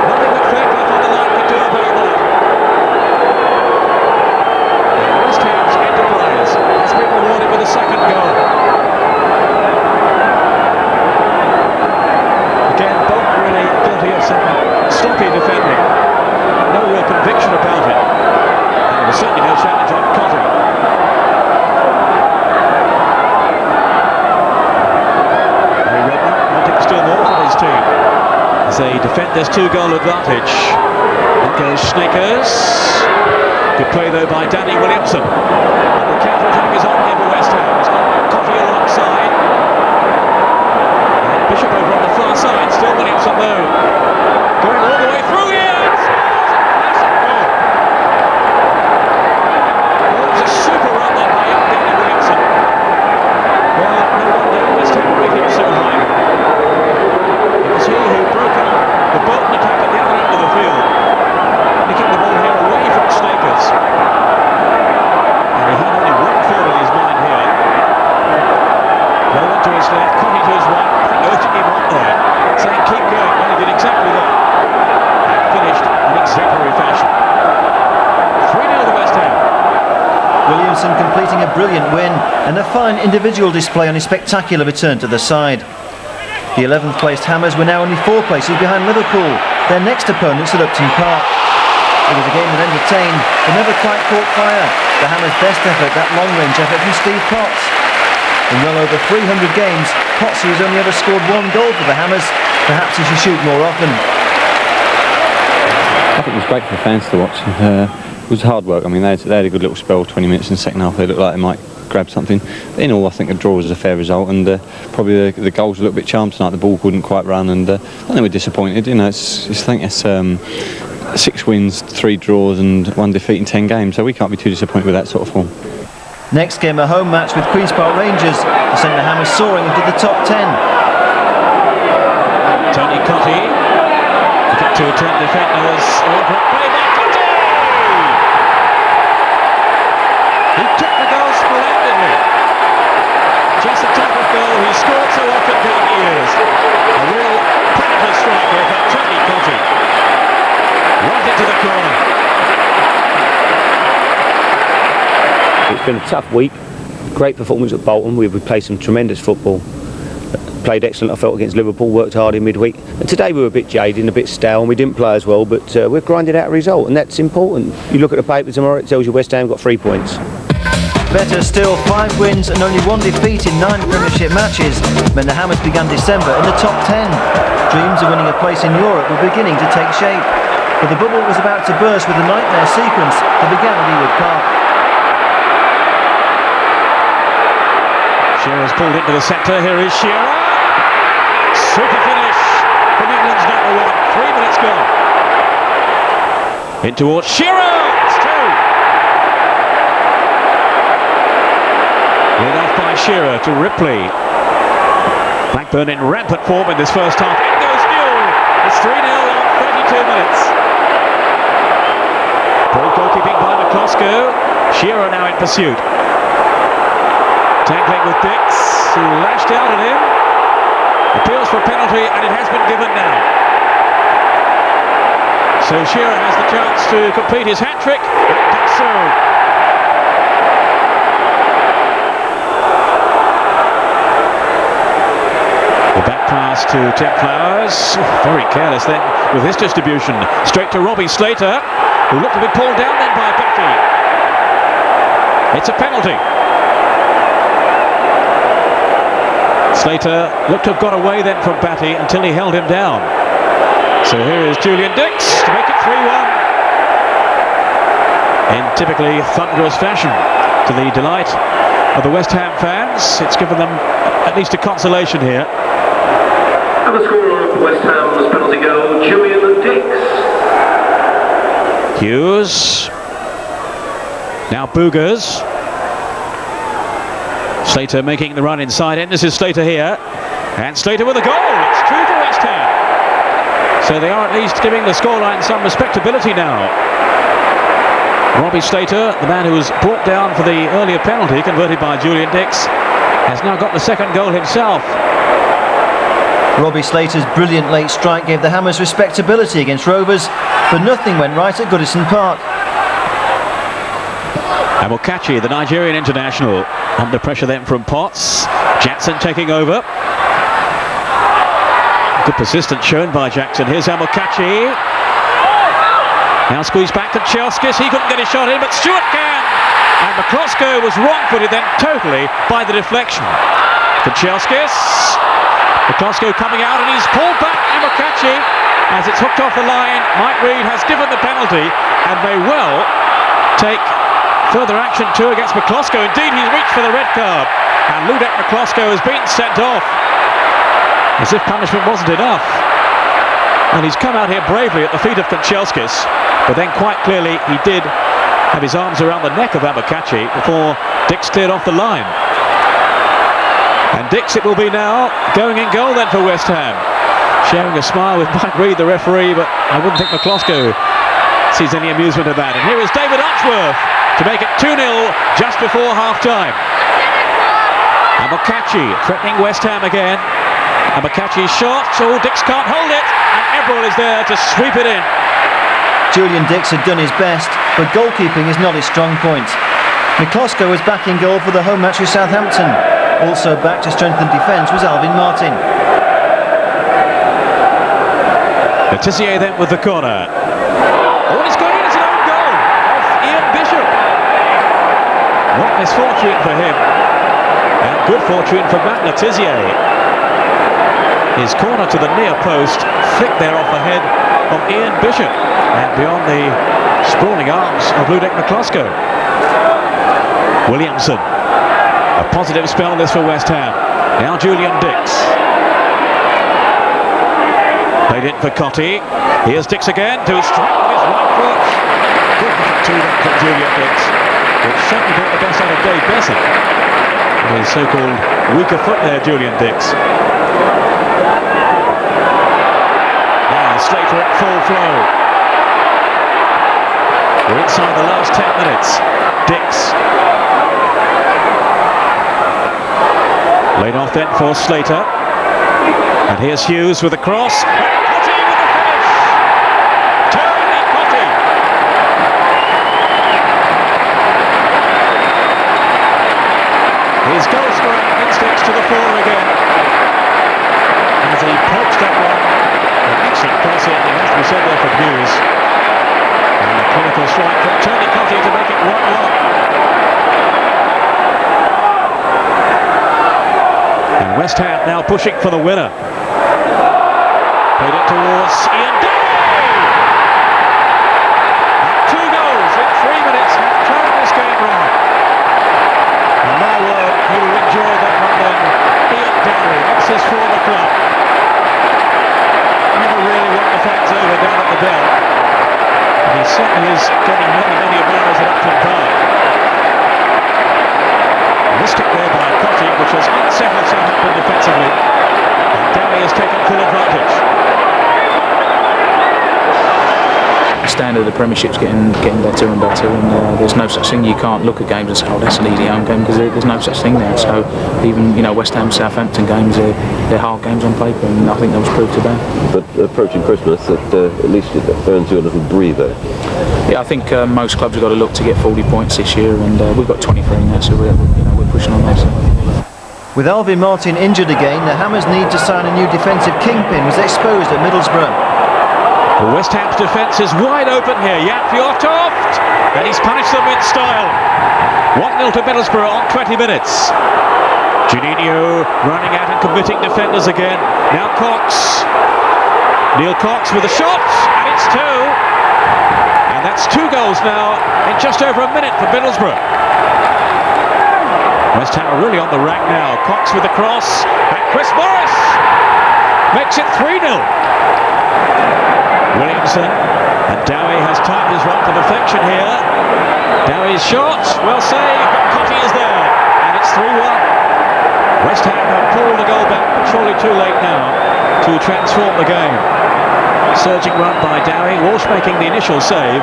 nothing that Fairclough on the line can do about that. And West Ham's enterprise has been rewarded with a second goal. Again, both really guilty of some sloppy defending. No real conviction about it. And there was certainly no challenge on Cotty. Still more for his team as they defend this 2-goal advantage. It goes Snickers. Good play though by Danny Williamson. And the counter-attack is on here for West Ham. It's got Cotty alongside. And Bishop over on the far side. Still Williamson though. Going all the way through here. And scores a massive goal. Well, it was a super run then by young Danny Williamson. Well, no wonder West Ham rated him so high. It was he who broke up the Bolton attack at the other end of the field, nicking the ball here away from Snakers. And he had only one thought in his mind here. No one to his left, Cotty to his right, I think urging him on there, saying keep going. Well, he did exactly that. And finished in exemplary fashion. 3-0 to West Ham. Williamson completing a brilliant win and a fine individual display on his spectacular return to the side. The 11th placed Hammers were now only 4 places behind Liverpool, their next opponents at Upton Park. It was a game that entertained but never quite caught fire. The Hammers' best effort, that long-range effort from Steve Potts. In well over 300 games, Potts has only ever scored 1 goal for the Hammers. Perhaps he should shoot more often. I think it was great for the fans to watch. It was hard work. I mean, they had a good little spell, 20 minutes in the second half. They looked like they might grab something. But in all, I think a draw was a fair result, and probably the goals were a little bit charmed tonight. The ball couldn't quite run, and I think they were disappointed. You know, I think it's 6 wins, 3 draws, and 1 defeat in 10 games. So we can't be too disappointed with that sort of form. Next game, a home match with Queen's Park Rangers to send the Hammers soaring into the top 10. Tony Cotty, looking to attempt defenders. Over play by Cotty. He took the goal splendidly. Just the type of goal he scored so often down the years. A real predator strike here from Tony Cotty. Right into the corner. It's been a tough week. Great performance at Bolton. We've played some tremendous football. Played excellent, I felt, against Liverpool. Worked hard in midweek. And today we were a bit jaded and a bit stale, and we didn't play as well. But we've grinded out a result, and that's important. You look at the paper tomorrow, it tells you West Ham got 3 points. Better still, 5 wins and only 1 defeat in 9 Premiership matches meant the Hammers began December in the top 10. Dreams of winning a place in Europe were beginning to take shape. But the bubble was about to burst with a nightmare sequence that began at Ewood Park. Shearer's pulled into the centre. Here is Shearer. Super finish from England's number 1. 3 minutes gone. In towards Shearer. It's 2. Led off by Shearer to Ripley. Blackburn in rampant form in this first half. In goes Newell. It's 3-0 on 32 minutes. Poor goalkeeping by McCloskey. Shearer now in pursuit. Tackling with Dix, who lashed out at him. Appeals for a penalty, and it has been given now. So Shearer has the chance to complete his hat-trick, and does so. The back pass to Tim Flowers. Very careless then with his distribution. Straight to Robbie Slater, who looked to be pulled down then by Batty. It's a penalty. Slater looked to have got away then from Batty until he held him down. So here is Julian Dix to make it 3-1 in typically thunderous fashion, to the delight of the West Ham fans. It's given them at least a consolation here. And the scorer of West Ham's penalty goal, Julian Dix. Hughes. Now Boogers. Slater making the run inside. This is Slater here. And Slater with a goal. It's 2 for West Ham. So they are at least giving the scoreline some respectability now. Robbie Slater, the man who was brought down for the earlier penalty, converted by Julian Dix, has now got the second goal himself. Robbie Slater's brilliant late strike gave the Hammers respectability against Rovers, but nothing went right at Goodison Park. Amokachi, the Nigerian international, under pressure then from Potts. Jackson taking over. Good persistence shown by Jackson. Here's Amokachi. Now squeezed back to Chelskis. He couldn't get his shot in, but Stewart can. And McCloskey was wrong-footed then totally by the deflection. To Chelskis. McCloskey coming out, and he's pulled back Amokachi as it's hooked off the line. Mike Reid has given the penalty and may well take further action too against McCloskey. Indeed, he's reached for the red card, and Ludek McCloskey has been sent off as if punishment wasn't enough. And he's come out here bravely at the feet of Kanchelskis, but then quite clearly he did have his arms around the neck of Amokachi before Dix cleared off the line. And Dix it will be now, going in goal then for West Ham. Sharing a smile with Mike Reid, the referee, but I wouldn't think McCloskey sees any amusement of that. And here is David Uxworth to make it 2-0 just before half-time. Amokachi threatening West Ham again. Amokachi's shot, oh, Dix can't hold it, and Eberl is there to sweep it in. Julian Dix had done his best, but goalkeeping is not his strong point. McCloskey was back in goal for the home match with Southampton. Also back to strengthen defence was Alvin Martin. Letizier then with the corner. Oh, it's gone in, it's an own goal of Ian Bishop. What misfortune for him, and good fortune for Matt Letizier. His corner to the near post, flicked there off the head of Ian Bishop and beyond the sprawling arms of Ludek McCloskey. Williamson, a positive spell this for West Ham. Now Julian Dix. Played in for Cottee. Here's Dix again to strike with his right foot. Good back to that from Julian Dix, which certainly got the best out of Dave Besson. His so-called weaker foot there, Julian Dix. Slater at full flow. We're inside the last 10 minutes. Dix. Laid off then for Slater. And here's Hughes with a cross. Cottee with the finish. Tony Cottee. His goal scoring instincts to the fore again. As he poked that one. Excellent cross in, it has to be said there for Hughes. And the clinical strike from Tony Cottee to make it 1-1. And West Ham now pushing for the winner. Played it towards Ian Day. And 2 goals in 3 minutes have turned this game round. And my word, he will enjoy that one then. Ian Day, that's his former club. Never really won the fans over down at the Bell. And he certainly is getting many admirers at Upton Park. Missed it there by Cottee, which has unsettled Southampton defensively. And Dowie has taken full advantage. The standard of the Premiership's getting better and better, and there's no such thing. You can't look at games and say, oh, that's an easy home game, because there's no such thing there. So even West Ham Southampton games, they're hard games on paper, and I think that was proved today. But approaching Christmas, at least it earns you a little breather. Yeah, I think most clubs have got to look to get 40 points this year, and we've got 23 now, so we're pushing on those. With Alvin Martin injured again, the Hammers' need to sign a new defensive kingpin was exposed at Middlesbrough. Well, West Ham's defence is wide open here. Jaap Fjortoft, and he's punished them in style. 1-0 to Middlesbrough on 20 minutes. Juninho running out and committing defenders again. Now Cox. Neil Cox with a shot, and it's 2. And that's 2 goals now in just over a minute for Middlesbrough. West Ham are really on the rack now. Cox with the cross, and Chris Morris makes it 3-0. Williamson, and Dowie has timed his run to perfection here. Dowie's shot, well saved, but Cotty is there, and it's 3-1. West Ham have pulled the goal back, but surely too late now to transform the game. Surging run by Dowie, Walsh making the initial save,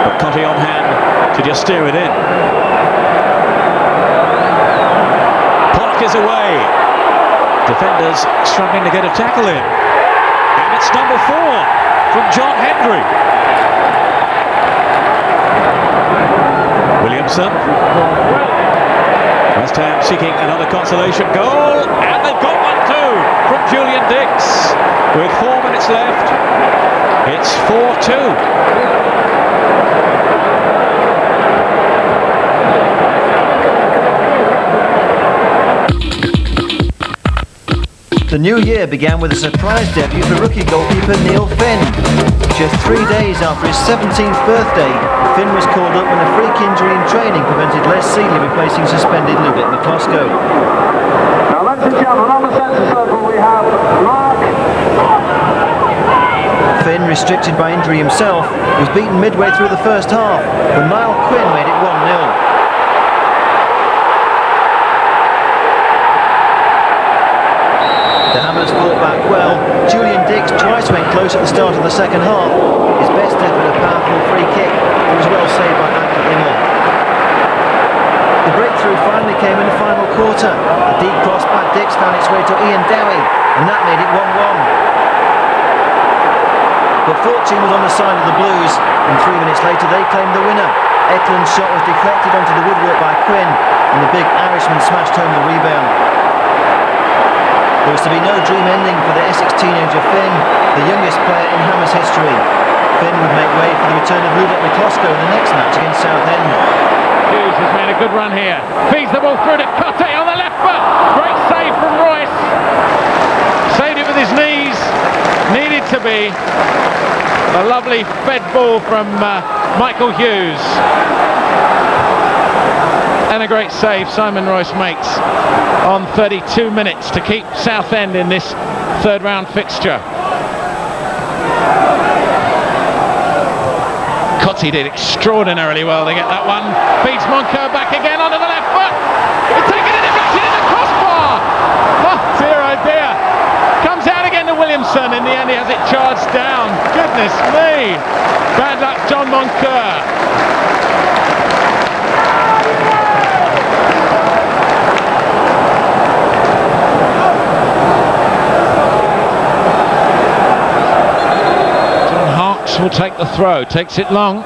but Cotty on hand to just steer it in. Is away. Defenders struggling to get a tackle in. And it's number 4 from John Hendry. Williamson. West Ham seeking another consolation goal. And they've got one too from Julian Dix. With 4 minutes left, it's 4-2. The new year began with a surprise debut for rookie goalkeeper Neil Finn. Just 3 days after his 17th birthday, Finn was called up when a freak injury in training prevented Les Seeley replacing suspended Ludovic McCloskey. Now, ladies and gentlemen, on the centre circle we have Mark. Finn, restricted by injury himself, was beaten midway through the first half when Niall Quinn made it 1-0. The Hammers fought back well. Julian Dix twice went close at the start of the second half. His best effort a powerful free kick. It was well saved by Michael Inger. The breakthrough finally came in the final quarter. The deep cross by Dix found its way to Ian Dowie, and that made it 1-1. But fortune was on the side of the Blues, and 3 minutes later they claimed the winner. Eklund's shot was deflected onto the woodwork by Quinn, and the big Irishman smashed home the rebound. There was to be no dream ending for the Essex teenager Finn, the youngest player in Hammers history. Finn would make way for the return of Ludovic McCloskey in the next match against Southend. Hughes has made a good run here. Feeds the ball through to Cote on the left foot. Great save from Royce. Saved it with his knees. Needed to be. A lovely fed ball from Michael Hughes. And a great save Simon Royce makes on 32 minutes to keep Southend in this third round fixture. Cotti did extraordinarily well to get that one. Feeds Moncur back again onto the left foot. It's taken and deflected in the crossbar. Oh dear, oh dear. Comes out again to Williamson. In the end he has it charged down. Goodness me. Bad luck John Moncur. Will take the throw, takes it long,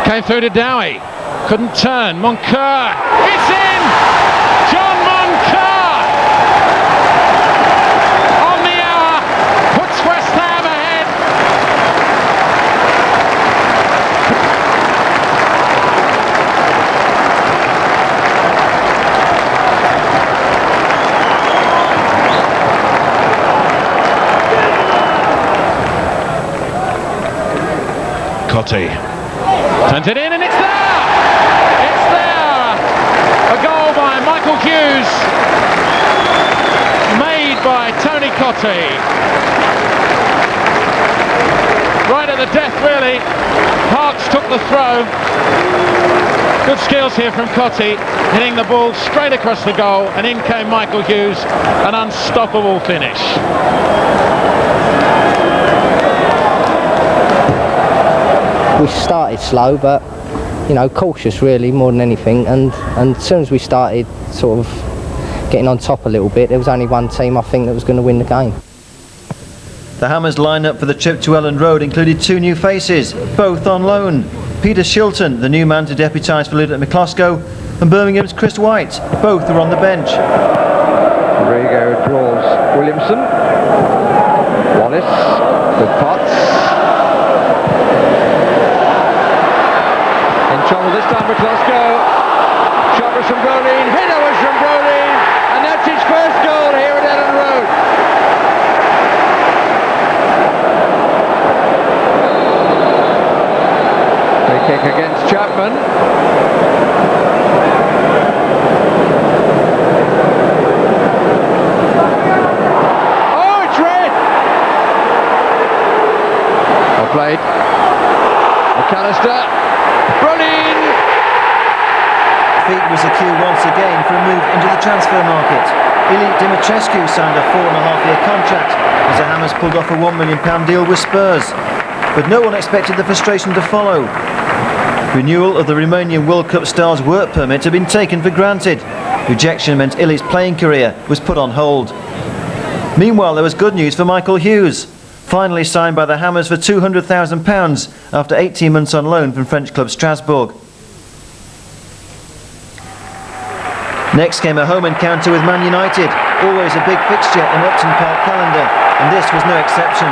came through to Dowie, couldn't turn, Moncur, it's in! John Moncur on the hour, puts West Ham ahead. Cotti turns it in and it's there! It's there! A goal by Michael Hughes, made by Tony Cotti. Right at the death really. Parks took the throw. Good skills here from Cotti, hitting the ball straight across the goal, and in came Michael Hughes, an unstoppable finish. We started slow, but cautious really more than anything. And as soon as we started sort of getting on top a little bit, there was only one team I think that was going to win the game. The Hammers line-up for the trip to Elland Road included 2 new faces, both on loan. Peter Shilton, the new man to deputise for Ludovic McCloskey, and Birmingham's Chris White. Both are on the bench. Rego draws Williamson. Wallace with Potts. Trouble this time, McCloskey. Shot was from Brolin, header was from Brolin, and that's his first goal here at Elland Road. Free kick against Chapman. McAllister. Brolin! Feet was the cue once again for a move into the transfer market. Ilie Dimitrescu signed a 4.5-year contract as the Hammers pulled off a £1 million deal with Spurs. But no one expected the frustration to follow. Renewal of the Romanian World Cup star's work permit had been taken for granted. Rejection meant Ilie's playing career was put on hold. Meanwhile, there was good news for Michael Hughes, finally signed by the Hammers for £200,000 after 18 months on loan from French club Strasbourg. Next came a home encounter with Man United, always a big fixture in Upton Park calendar, and this was no exception.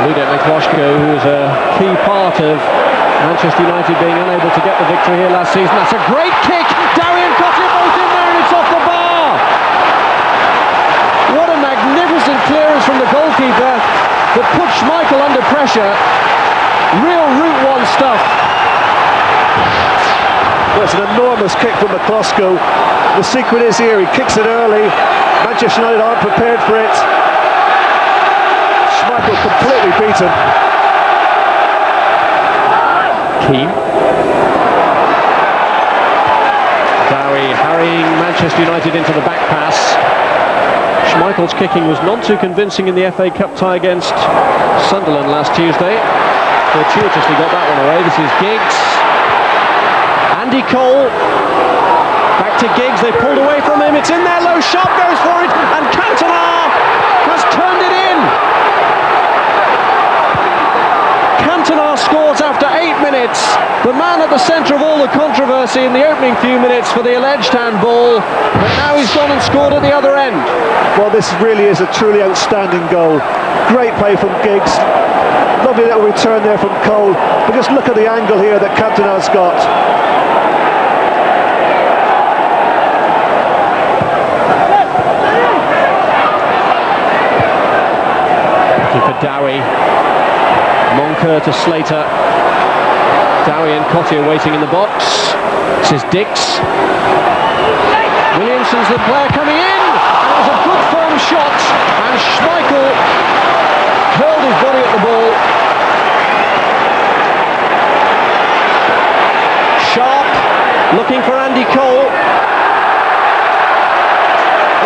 Ludek Mikloško, who was a key part of Manchester United being unable to get the victory here last season. That's a great kick! Dowie and Cotter both in there, and it's off the bar! What a magnificent clearance from the goalkeeper that put Schmeichel under pressure. Real Route 1 stuff. Well, it's an enormous kick from Mikloško. The secret is here, he kicks it early. Manchester United aren't prepared for it. Schmeichel completely beaten. Keane. Dowie harrying Manchester United into the back pass. Schmeichel's kicking was none too convincing in the FA Cup tie against Sunderland last Tuesday. Fortuitously got that one away. This is Giggs. Andy Cole. Back to Giggs. They pulled away from him. It's in there low. Sharp goes for it. And Cantona has turned it in. Cantona scores after 8 minutes. The man at the centre of all the controversy in the opening few minutes for the alleged handball. But now he's gone and scored at the other end. Well, this really is a truly outstanding goal. Great play from Giggs. Lovely little return there from Cole. But just look at the angle here that Cantona's got. Looking for Dowie. Moncur to Slater. Dowie and Cotter waiting in the box. This is Dix. Williamson's the player coming in. And it was a good firm shot. And Schmeichel hurled his body at the ball. Sharp looking for Andy Cole.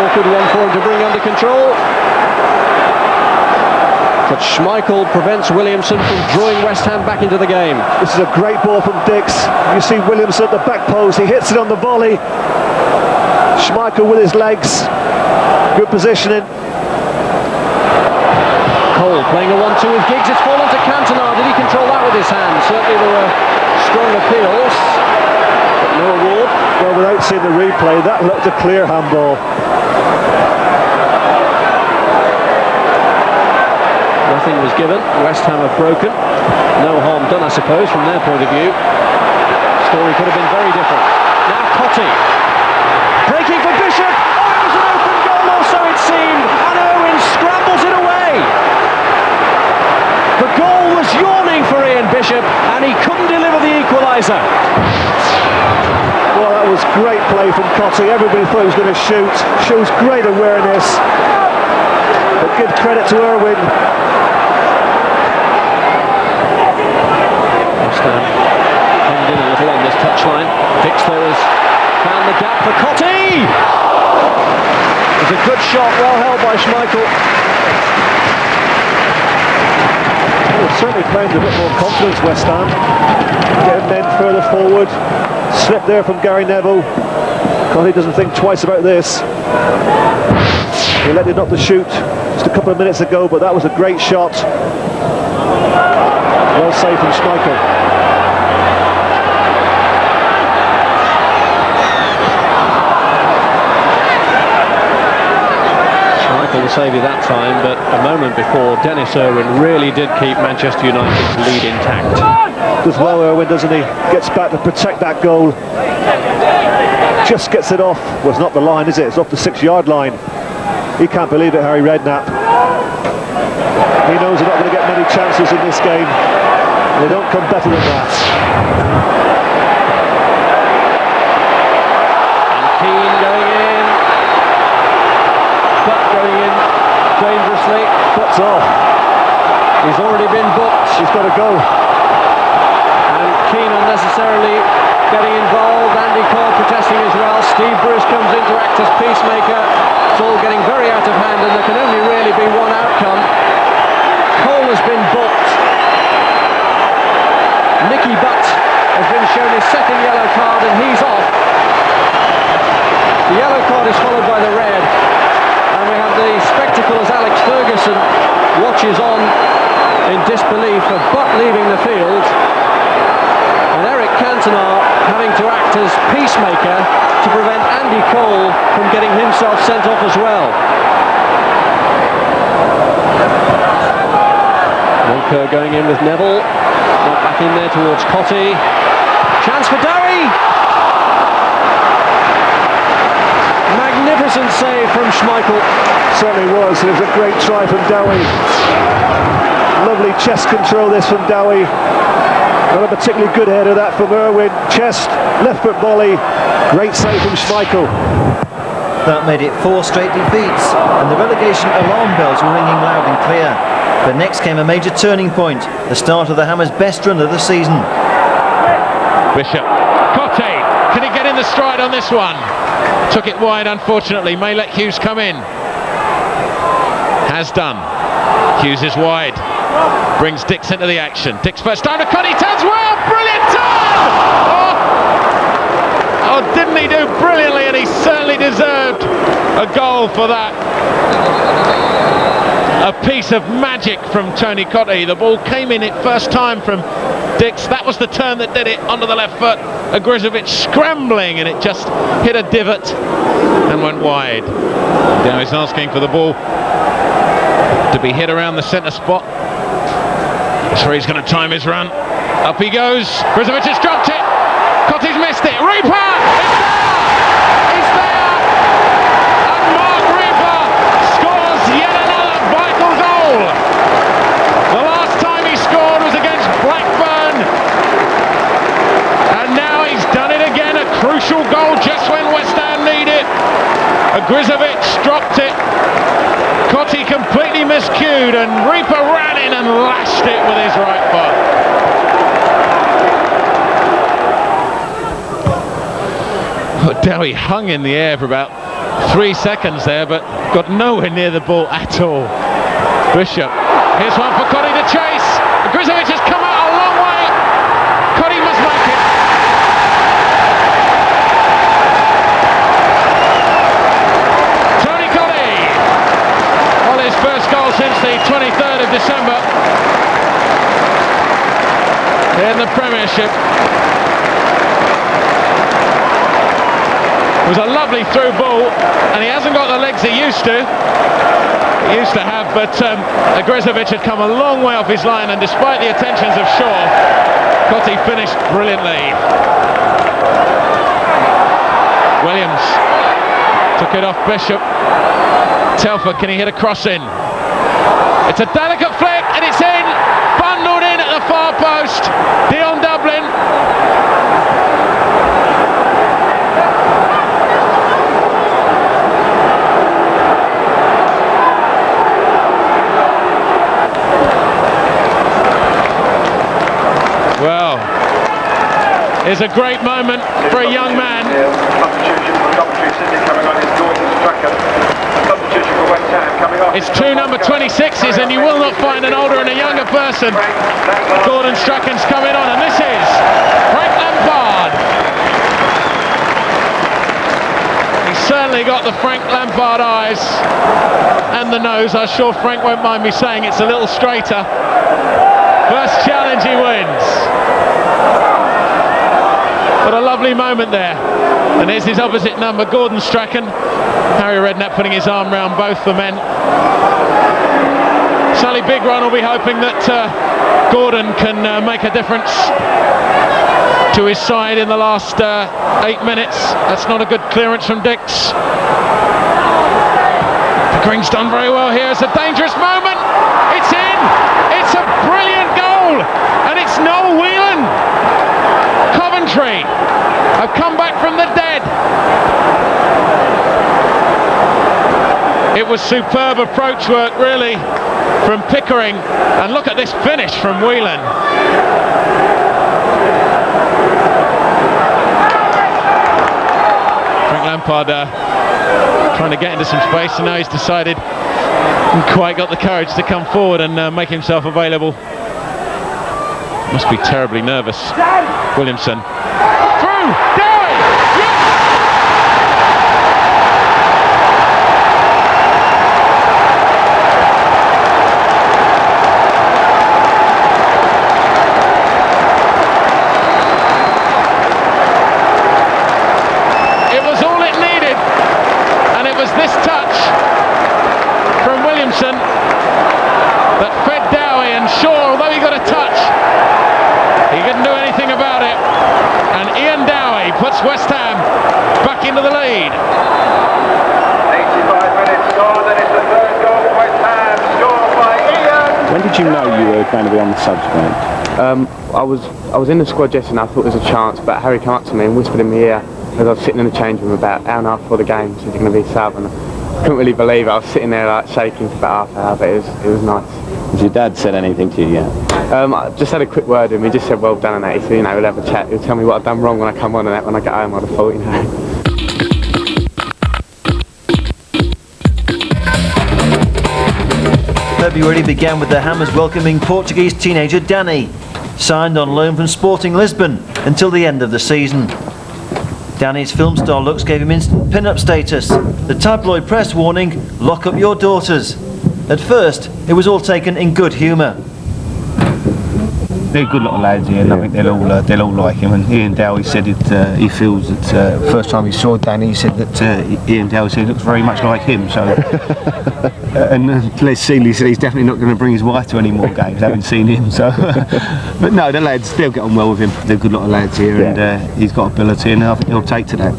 Awkward one for him to bring under control. But Schmeichel prevents Williamson from drawing West Ham back into the game. This is a great ball from Dix. You see Williamson at the back post. He hits it on the volley. Schmeichel with his legs. Good positioning. Cole playing a 1-2 with Giggs. It's fallen to Cantona. Did he control that with his hand? Certainly there were strong appeals. But no award. Well, without seeing the replay, that looked a clear handball. Nothing was given. West Ham have broken. No harm done, I suppose, from their point of view. Story could have been very different. Now Cotter. Breaking for Bishop. Oh, it was an open goal, or so it seemed. And Owen scrambles it away. The goal was yawning for Ian Bishop, and he couldn't deliver the equaliser. Well, that was great play from Cotter. Everybody thought he was going to shoot. Shows great awareness. But give credit to Irwin. Hemmed in a little on this touchline. Dix there has found the gap for Cotter. It's a good shot, well held by Schmeichel. Well, certainly claimed a bit more confidence, West Ham. Getting men further forward. Slip there from Gary Neville. Cotter doesn't think twice about this. He elected not to shoot just a couple of minutes ago, but that was a great shot. Well saved from Schmeichel. The saviour that time, but a moment before, Dennis Irwin really did keep Manchester United's lead intact. Does well, Irwin, doesn't he? Gets back to protect that goal. Just gets it off. Well, it's not the line, is it? It's off the 6-yard line. He can't believe it, Harry Redknapp. He knows they're not going to get many chances in this game. They don't come better than that. And Keane going in. at all. He's already been booked. She's got to go. And Keane unnecessarily getting involved. Andy Cole protesting as well. Steve Bruce comes in to act as peacemaker. It's all getting very out of hand, and there can only really be one outcome. Cole has been booked. Nicky Butt has been shown his second yellow card, and he's off. The yellow card is followed by the red, and we have the spectacle as Alex Ferguson watches on in disbelief of Butt leaving the field, and Eric Cantona having to act as peacemaker to prevent Andy Cole from getting himself sent off as well. Moncur going in with Neville, not back in there towards Cotty. Chance for Dowie! Magnificent save from Schmeichel. Certainly was. It was a great try from Dowie. Lovely chest control this from Dowie. Not a particularly good header that from Irwin. Chest, left foot volley. Great save from Schmeichel. That made it 4 straight defeats, and the relegation alarm bells were ringing loud and clear. But next came a major turning point, the start of the Hammers' best run of the season. Bishop. Cotte. Can he get in the stride on this one? Took it wide, unfortunately. May let Hughes come in. Has done. Hughes is wide. Brings Dix into the action. Dix first time to Cotte. Turns well. Brilliant turn! Oh, didn't he do brilliantly? And he certainly deserved a goal for that. A piece of magic from Tony Cotte. The ball came in it first time from Dix. That was the turn that did it onto the left foot. Agrizovic scrambling, and it just hit a divot and went wide. Now he's asking for the ball to be hit around the centre spot. That's where he's going to time his run. Up he goes. Agrizovic has dropped it. Cotte's missed it. Reaper! It's there! And Mark Reaper scores yet another vital goal. The last time he scored was against Blackburn, and now he's done it again. A crucial goal just when West Ham need it. Agrizovic dropped it. Cotte completely miscued, and Reaper ran in and lashed it with his right foot. Dowie hung in the air for about 3 seconds there, but got nowhere near the ball at all. Bishop. Here's one for Cotte to chase. Agrizovic has come out a long way. Cotte must make it. Tony Cotte. Well, his first goal since the 23rd of December in the Premiership. It was a lovely through ball, and he hasn't got the legs he used to have, but Agrizovic had come a long way off his line, and despite the attentions of Shaw, Cotte finished brilliantly. Williams took it off Bishop. Telfer, can he hit a cross in? It's a delicate flick, and it's in, bundled in at the far post. Dion Dublin. Well, it's a great moment for a young man. It's two number 26s, and you will not find an older and a younger person. Gordon Strachan's coming on, and this is Frank Lampard. He's certainly got the Frank Lampard eyes and the nose. I'm sure Frank won't mind me saying it's a little straighter. First challenge he wins. What a lovely moment there. And here's his opposite number, Gordon Strachan. Harry Redknapp putting his arm round both the men. Sally Big Ron will be hoping that Gordon can make a difference to his side in the last 8 minutes. That's not a good clearance from Dix. Green's done very well here. It's a dangerous moment. It's in. It's a brilliant goal. And it's Noel Whelan. Coventry have come back from the dead. It was superb approach work, really. from Pickering, and look at this finish from Whelan. Frank Lampard trying to get into some space, and now he's decided he quite got the courage to come forward and make himself available. Must be terribly nervous. Williamson through, Dowie, yes! It was all it needed, and it was this touch from Williamson that fed Dowie, and Shaw, although he got a touch, he couldn't do anything about it, and Ian Dowie puts West Ham back into the lead. 85 minutes gone, and it's the third goal for West Ham, scored by Ian. When did you know you were going to be on the subs, mate? I was in the squad yesterday, and I thought there was a chance, but Harry came up to me and whispered in my ear as I was sitting in the change room about an hour and a half before the game, said you're going to be sub, and I couldn't really believe it. I was sitting there like shaking for about half an hour, but it was nice. Has your dad said anything to you yet? I just had a quick word with him. He just said well done and that. He said, you know, we'll have a chat. He'll tell me what I've done wrong when I come on and that when I get home. I'd have thought, you know. February began with the Hammers welcoming Portuguese teenager Danny, signed on loan from Sporting Lisbon until the end of the season. Danny's film star looks gave him instant pin-up status. The tabloid press warning, lock up your daughters. At first, it was all taken in good humour. They're good little lads here, and I think they'll all like him. And Ian Dowie said he feels that first time he saw Danny, he said that Ian Dowie said he looks very much like him. So, and Les Seeley said he's definitely not going to bring his wife to any more games, having seen him. So, but no, the lads, they'll get on well with him. They're good little lads here, and he's got ability, and I think he'll take to that.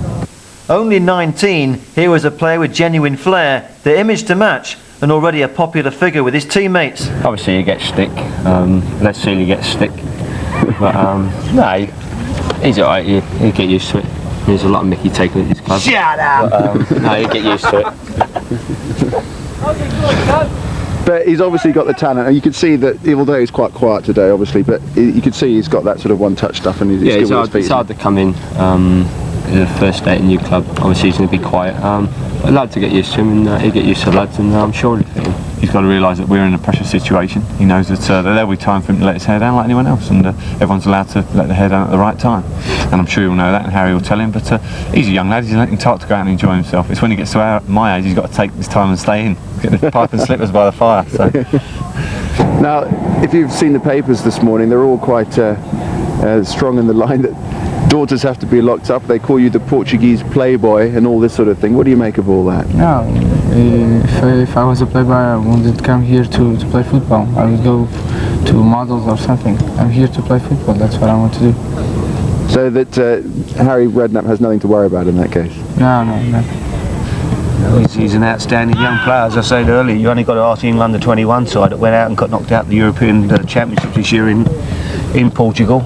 Only 19, here was a player with genuine flair, the image to match, and already a popular figure with his teammates. Obviously, he gets stick. Les Seeley gets stick, but no, he's all right. He'll get used to it. There's a lot of Mickey taking at this club. Shut up! But, no, he'll get used to it. But he's obviously got the talent, and you could see that, although he's quite quiet today, obviously, but you could see he's got that sort of one-touch stuff, and he's it's hard to come in. The first day at a new club, obviously he's going to be quiet. But lads to get used to him, and he'll get used to the lads, and I'm sure he'll fit in. He's got to realise that we're in a pressure situation. He knows that there'll be time for him to let his hair down like anyone else, and everyone's allowed to let their hair down at the right time. And I'm sure he'll know that, and Harry will tell him. But he's a young lad; he's entitled to go out and enjoy himself. It's when he gets to my age, he's got to take his time and stay in, get the pipe and slippers by the fire. So. Now, if you've seen the papers this morning, they're all quite strong in the line that daughters have to be locked up. They call you the Portuguese playboy and all this sort of thing. What do you make of all that? No, if I was a playboy, I wouldn't come here to play football. I would go to models or something. I'm here to play football. That's what I want to do. So that Harry Redknapp has nothing to worry about in that case? No. He's an outstanding young player. As I said earlier, you only got to ask the England under-21 side that went out and got knocked out the European Championship this year in Portugal.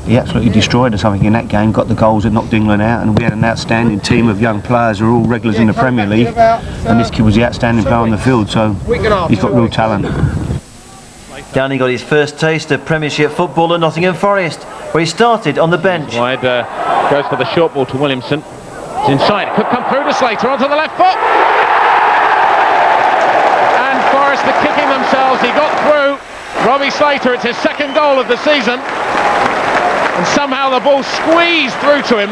He absolutely destroyed us, I think, in that game, got the goals that knocked England out, and we had an outstanding team of young players who are all regulars in the Premier League, and this kid was the outstanding player on the field, so he's got real talent. Danny got his first taste of Premiership football at Nottingham Forest, where he started on the bench. Wide goes for the short ball to Williamson. It's inside, it could come through to Slater onto the left foot. And Forest are kicking themselves, he got through. Robbie Slater, it's his second goal of the season. And somehow the ball squeezed through to him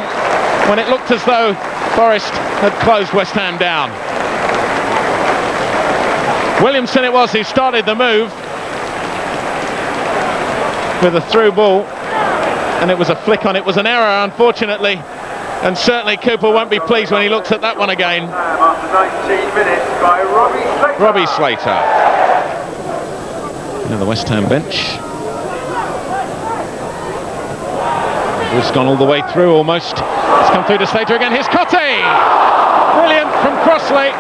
when it looked as though Forest had closed West Ham down. Williamson it was who started the move with a through ball, and it was a flick on. It was an error, unfortunately, and certainly Cooper won't be pleased when he looks at that one again. After 19 minutes by Robbie Slater. Now the West Ham bench. It's gone all the way through almost. It's come through to Slater again. Here's Cottee! Brilliant from Crossley.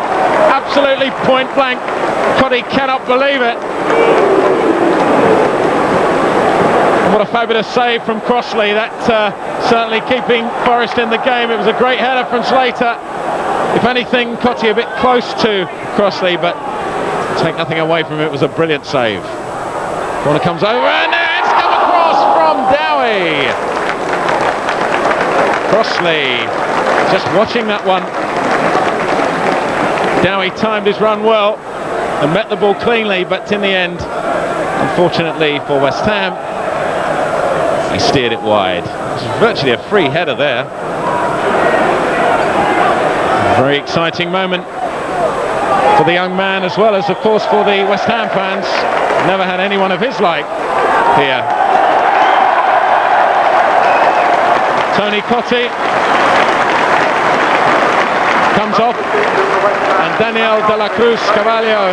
Absolutely point blank. Cottee cannot believe it. And what a fabulous save from Crossley. That certainly keeping Forest in the game. It was a great header from Slater. If anything, Cottee a bit close to Crossley, but take nothing away from it, it was a brilliant save. Corner comes over and it's come across from Dowie. Crossley just watching that one. Dowie timed his run well and met the ball cleanly, but in the end, unfortunately for West Ham, he steered it wide. It was virtually a free header there. Very exciting moment for the young man, as well as, of course, for the West Ham fans. Never had anyone of his like here. Tony Cottee comes off, and Daniel de la Cruz Carvalho,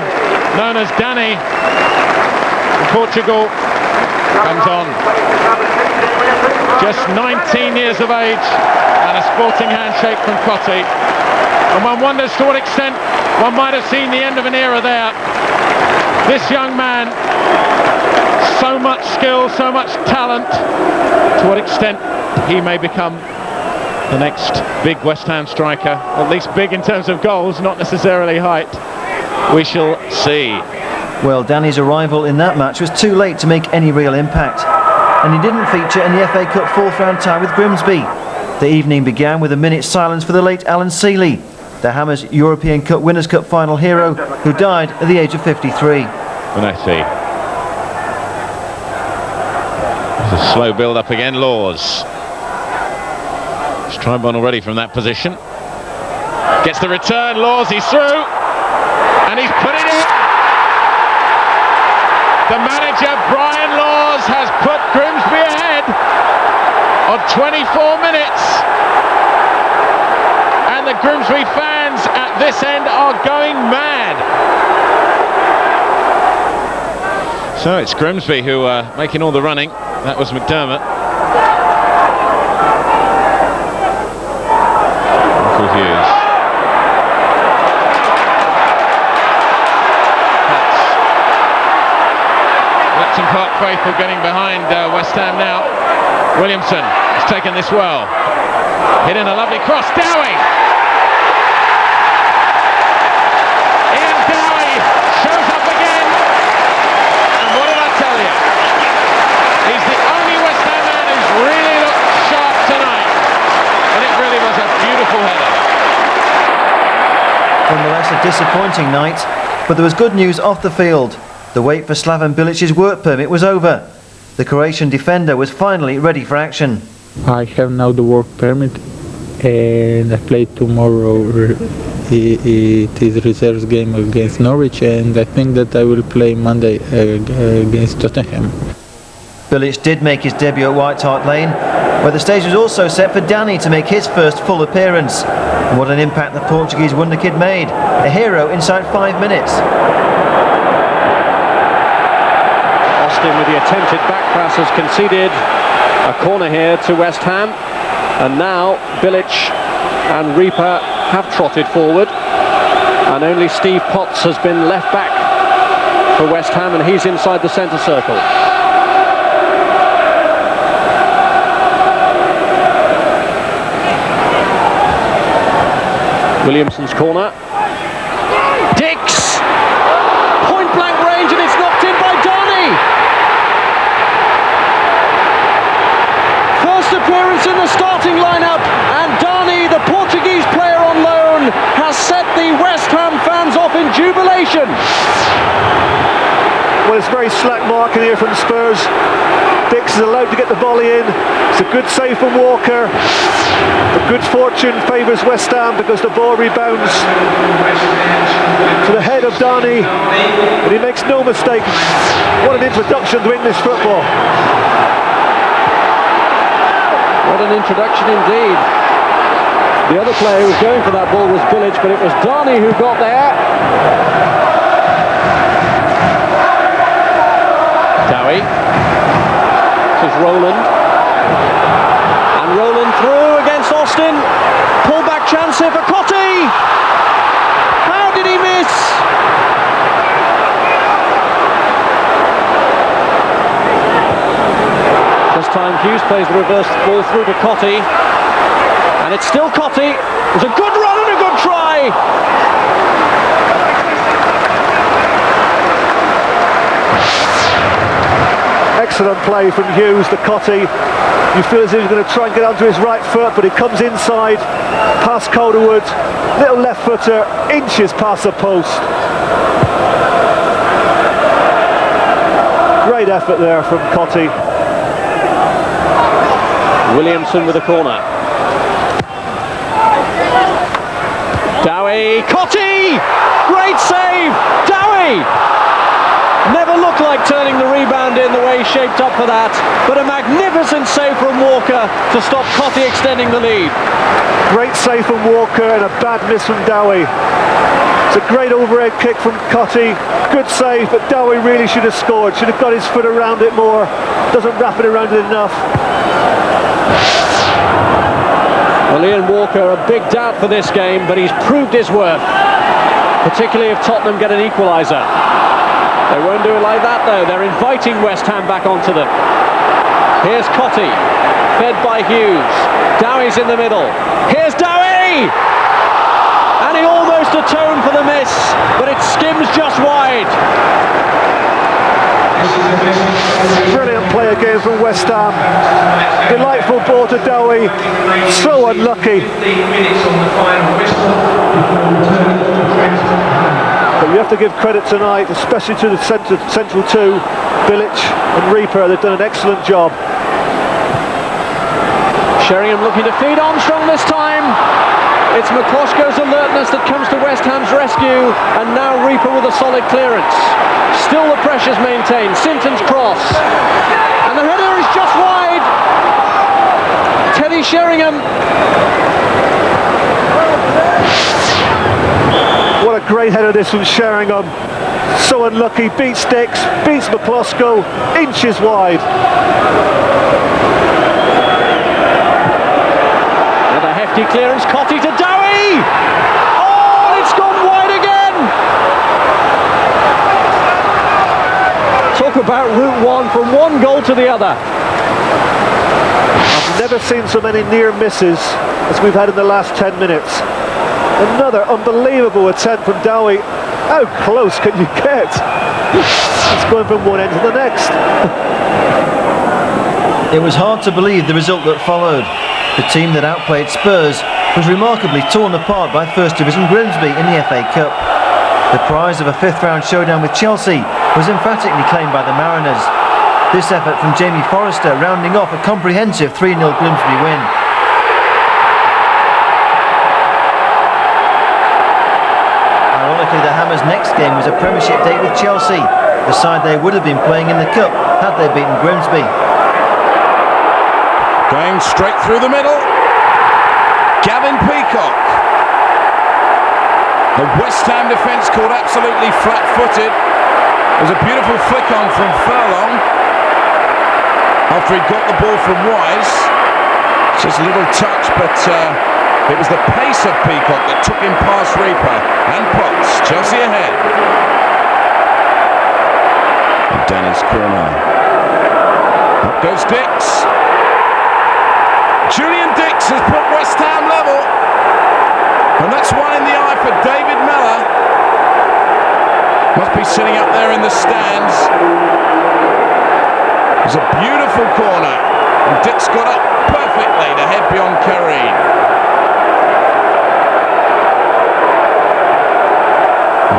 known as Danny in Portugal, comes on. Just 19 years of age and a sporting handshake from Cottee. And one wonders to what extent one might have seen the end of an era there. This young man, so much skill, so much talent, to what extent he may become the next big West Ham striker, at least big in terms of goals, not necessarily height. We shall see. Well, Danny's arrival in that match was too late to make any real impact, and he didn't feature in the FA Cup fourth round tie with Grimsby. The evening began with a minute's silence for the late Alan Seeley, the Hammers European Cup Winners' Cup final hero, who died at the age of 53. Bonetti. There's a slow build up again. Laws. He's tried one already from that position. Gets the return. Laws, he's through. And he's put it in. The manager, Brian Laws, has put Grimsby ahead of 24 minutes. And the Grimsby fans at this end are going mad. So it's Grimsby who are making all the running. That was McDermott. Michael Hughes. That's Upton Park faithful getting behind West Ham now. Williamson has taken this well. Hit in a lovely cross. Dowie! Ian Dowie shows up again. And what did I tell you? He's the only West Ham man who's really looked sharp tonight. And it really was a beautiful header. Nonetheless, a disappointing night, but there was good news off the field. The wait for Slaven Bilic's work permit was over. The Croatian defender was finally ready for action. I have now the work permit and I play tomorrow. It is reserves game against Norwich, and I think that I will play Monday against Tottenham. Bilic did make his debut at White Hart Lane, where the stage was also set for Danny to make his first full appearance. And what an impact the Portuguese wonder kid made, a hero inside 5 minutes. Austin with the attempted back pass has conceded a corner here to West Ham, and now Bilic and Reaper have trotted forward, and only Steve Potts has been left back for West Ham, and he's inside the centre circle. Williamson's corner. Dix! Point blank range, and it's knocked in by Darney! First appearance in the starting lineup, and Darney, the Portuguese player on loan, has set the West Ham fans off in jubilation. Well, it's very slack marking here from Spurs. Dix is allowed to get the volley in. It's a good save from Walker. But good fortune favours West Ham because the ball rebounds to the head of Darney, and he makes no mistake. What an introduction to English football. What an introduction indeed. The other player who was going for that ball was Bilic, but it was Darney who got there. Dowie. This is Rowland. And Rowland through against Austin. Pull back chance here for Cottee. How did he miss? This time Hughes plays the reverse ball through to Cottee. And it's still Cottee. It was a good run and a good try. Excellent play from Hughes, the Cotty. You feel as if he's going to try and get onto his right foot, but he comes inside, past Calderwood, little left footer, inches past the post. Great effort there from Cotty. Williamson with a corner. Dowie, Cotty! Great save! Dowie! Never looked like turning the rebound in the way he shaped up for that, but a magnificent save from Walker to stop Cotty extending the lead. Great save from Walker and a bad miss from Dowie. It's a great overhead kick from Cotty. Good save, but Dowie really should have scored. Should have got his foot around it more. Doesn't wrap it around it enough. Well, Ian Walker, a big doubt for this game, but he's proved his worth, particularly if Tottenham get an equaliser. They won't do it like that, though. They're inviting West Ham back onto them. Here's Cotty, fed by Hughes. Dowie's in the middle. Here's Dowie! And he almost atoned for the miss, but it skims just wide. Brilliant play again from West Ham. Delightful ball to Dowie. So unlucky. But you have to give credit tonight, especially to the central two, Bilic and Reaper. They've done an excellent job. Sheringham looking to feed Armstrong this time. It's McCloskey's alertness that comes to West Ham's rescue, and now Reaper with a solid clearance. Still the pressure's maintained. Sinton's cross. And the header is just wide. Teddy Sheringham. What a great header this from Sheringham. So unlucky, beats Dix, beats McCloskey, inches wide. Another hefty clearance, Cotty to Dowie! Oh, it's gone wide again! Talk about Route 1 from one goal to the other. I've never seen so many near misses as we've had in the last 10 minutes. Another unbelievable attempt from Dowie. How close can you get? It's going from one end to the next. It was hard to believe the result that followed. The team that outplayed Spurs was remarkably torn apart by First Division Grimsby in the FA Cup. The prize of a fifth round showdown with Chelsea was emphatically claimed by the Mariners. This effort from Jamie Forrester rounding off a comprehensive 3-0 Grimsby win. Ironically, the Hammers' next game was a Premiership date with Chelsea, the side they would have been playing in the Cup had they beaten Grimsby. Going straight through the middle. Gavin Peacock. The West Ham defence caught absolutely flat-footed. There's a beautiful flick on from Furlong after he got the ball from Wise. Just a little touch, but it was the pace of Peacock that took him past Reaper and Potts. Chelsea ahead. And Danny's corner. Up goes Dix. Julian Dix has put West Ham level, and that's one in the eye for David Mellor. Must be sitting up there in the stands. It's a beautiful corner, and Dix got up perfectly to head beyond Kareem.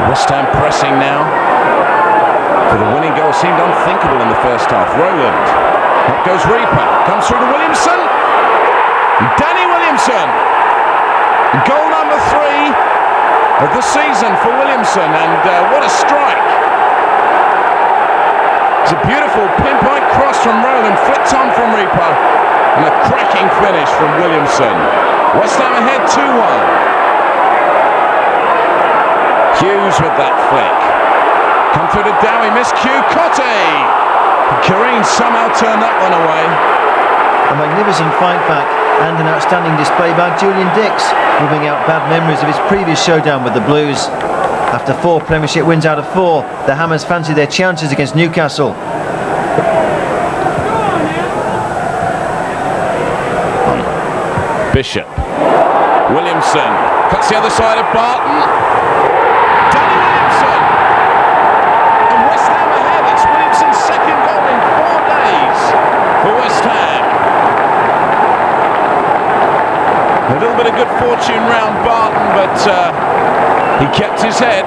West Ham pressing now for the winning goal. Seemed unthinkable in the first half. Rowland. Up goes Reaper. Comes through to Williamson. Danny Williamson. Goal number 3 of the season for Williamson, and what a strike. It's a beautiful pinpoint cross from Rowland, flicked on from Reaper, and a cracking finish from Williamson. West Ham ahead 2-1. Hughes with that flick. Come through to Dowie, miscue, Cotty! Kareem somehow turned that one away. A magnificent fight back and an outstanding display by Julian Dix, moving out bad memories of his previous showdown with the Blues. After 4 Premiership wins out of 4, the Hammers fancy their chances against Newcastle. Bishop. Williamson cuts the other side of Barton. Danny Williamson. And West Ham ahead. It's Williamson's second goal in 4 days. little bit of good fortune round Barton, but he kept his head.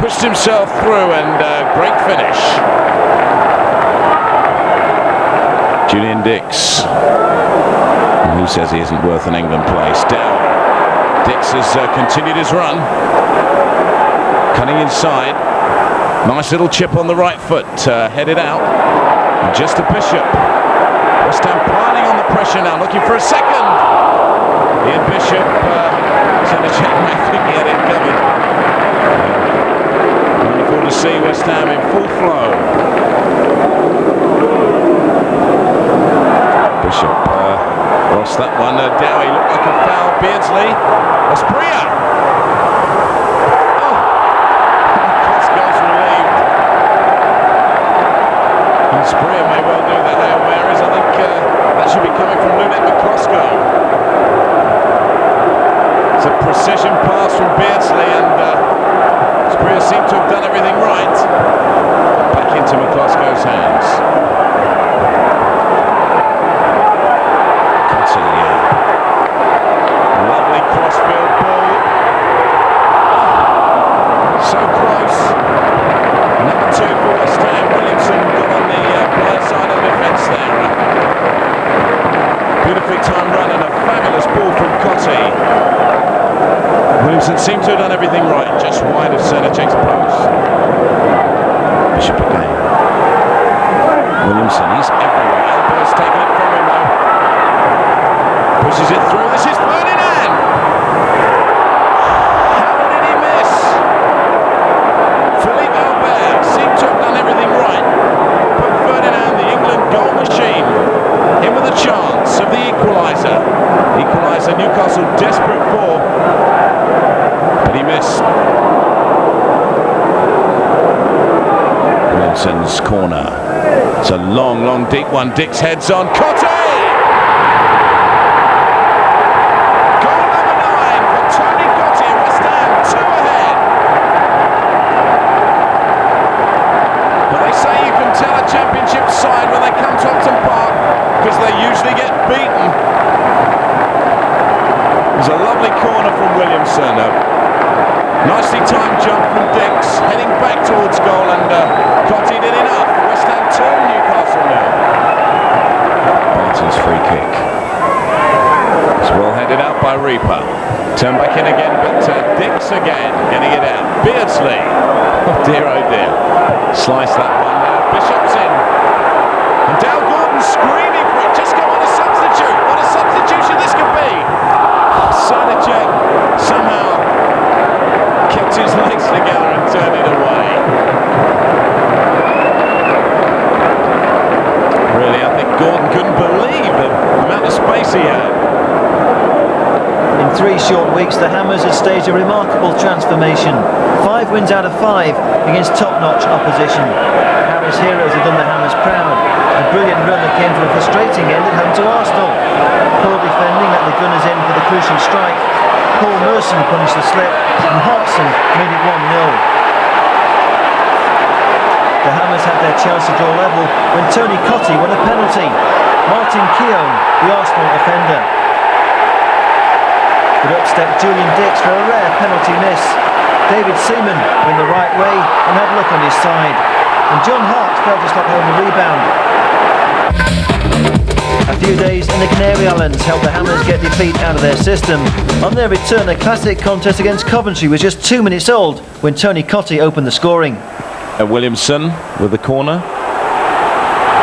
Pushed himself through, and great finish. Julian Dix. Who says he isn't worth an England place? Down. Dix has continued his run. Cutting inside. Nice little chip on the right foot. Headed out. And just a Bishop. West Ham piling on the pressure now, looking for a second. Ian Bishop sent a check. I think he had it covered. Wonderful to see West Ham in full flow. Bishop lost that one. Dowie looked like a foul. Beardsley. Aspria. Oh, Glasgow's relieved. And Aspria may well do the Hail Marys. I think that should be coming from Lunette McCloskey. It's a precision pass from Beardsley, and Aspria seemed to have done everything right. Back into McCloskey's hands. Lovely crossfield ball. Oh, so close. Number 2 for West Ham. Williamson got on the blind side of the defence there. Beautifully timed run and a fabulous ball from Cottee. Williamson seemed to have done everything right, just wide of Senechek's post. Bishop again. Williamson, he's everywhere. Albert's taken it from him though. Pushes it through. This is Ferdinand. How did he miss? Philippe Albert seemed to have done everything right. But Ferdinand, the England goal machine, in with a chance of the equaliser. Equaliser Newcastle desperate for, but he missed. Wilson's corner. It's a long, long, deep one. Dix heads on. Cottee! Championship side when they come to Upton Park, because they usually get beaten. There's a lovely corner from Williamson. Nicely timed jump from Dix, heading back towards goal, and Cottee did enough. West Ham 2, Newcastle 0. Barton's free kick. It's well headed out by Reaper. Turn back in again, but Dix again, getting it out. Beardsley. Oh dear, oh dear. Slice that one. Bishop's in. And Dale Gordon screaming for it. Just go on a substitute. What a substitution this could be. Senechek somehow kept his legs together and turned it away. Really, I think Gordon couldn't believe the amount of space he had. In 3 short weeks, the Hammers had staged a remarkable transformation. 5 wins out of 5 against top-notch opposition. Harry's heroes had done the Hammers proud. A brilliant run that came to a frustrating end at home to Arsenal. Poor defending let the Gunners in for the crucial strike. Paul Merson punished the slip, and Hodgson made it 1-0. The Hammers had their chance to draw level when Tony Cottee won a penalty. Martin Keown, the Arsenal offender. But up stepped Julian Dix for a rare penalty miss. David Seaman went the right way and had luck on his side. And John Hart failed to stop home the rebound. A few days in the Canary Islands helped the Hammers get defeat out of their system. On their return, a classic contest against Coventry was just 2 minutes old when Tony Cottee opened the scoring. Williamson with the corner.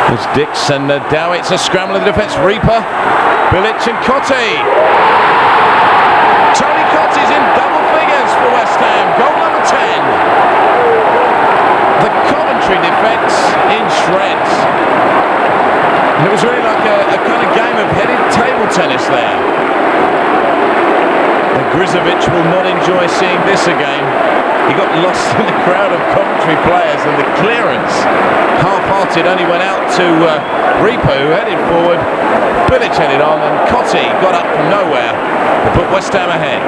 There's Dix and Dowie. It's a scramble in the defence. Reaper, Bilic and Cottee. Tony Cottee's in double figures for West Ham. Goal number 10. The Coventry defence in shreds. And it was really like a kind of game of headed table tennis there. And Grizovic will not enjoy seeing this again. He got lost in the crowd of Coventry players, and the clearance, half-hearted, only went out to Reaper, who headed forward. Bilic headed on, and Cottee got up from nowhere to put West Ham ahead.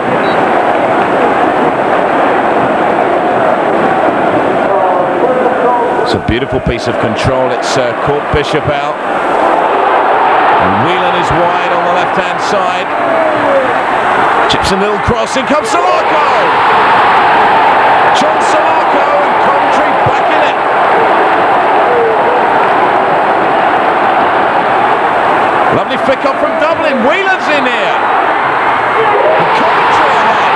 It's a beautiful piece of control. It's caught Bishop out. And Whelan is wide on the left-hand side. Chips a little cross, in comes Salako! John Salako and Coventry back in it. Lovely flick up from Dublin. Whelan's in here. And Coventry ahead.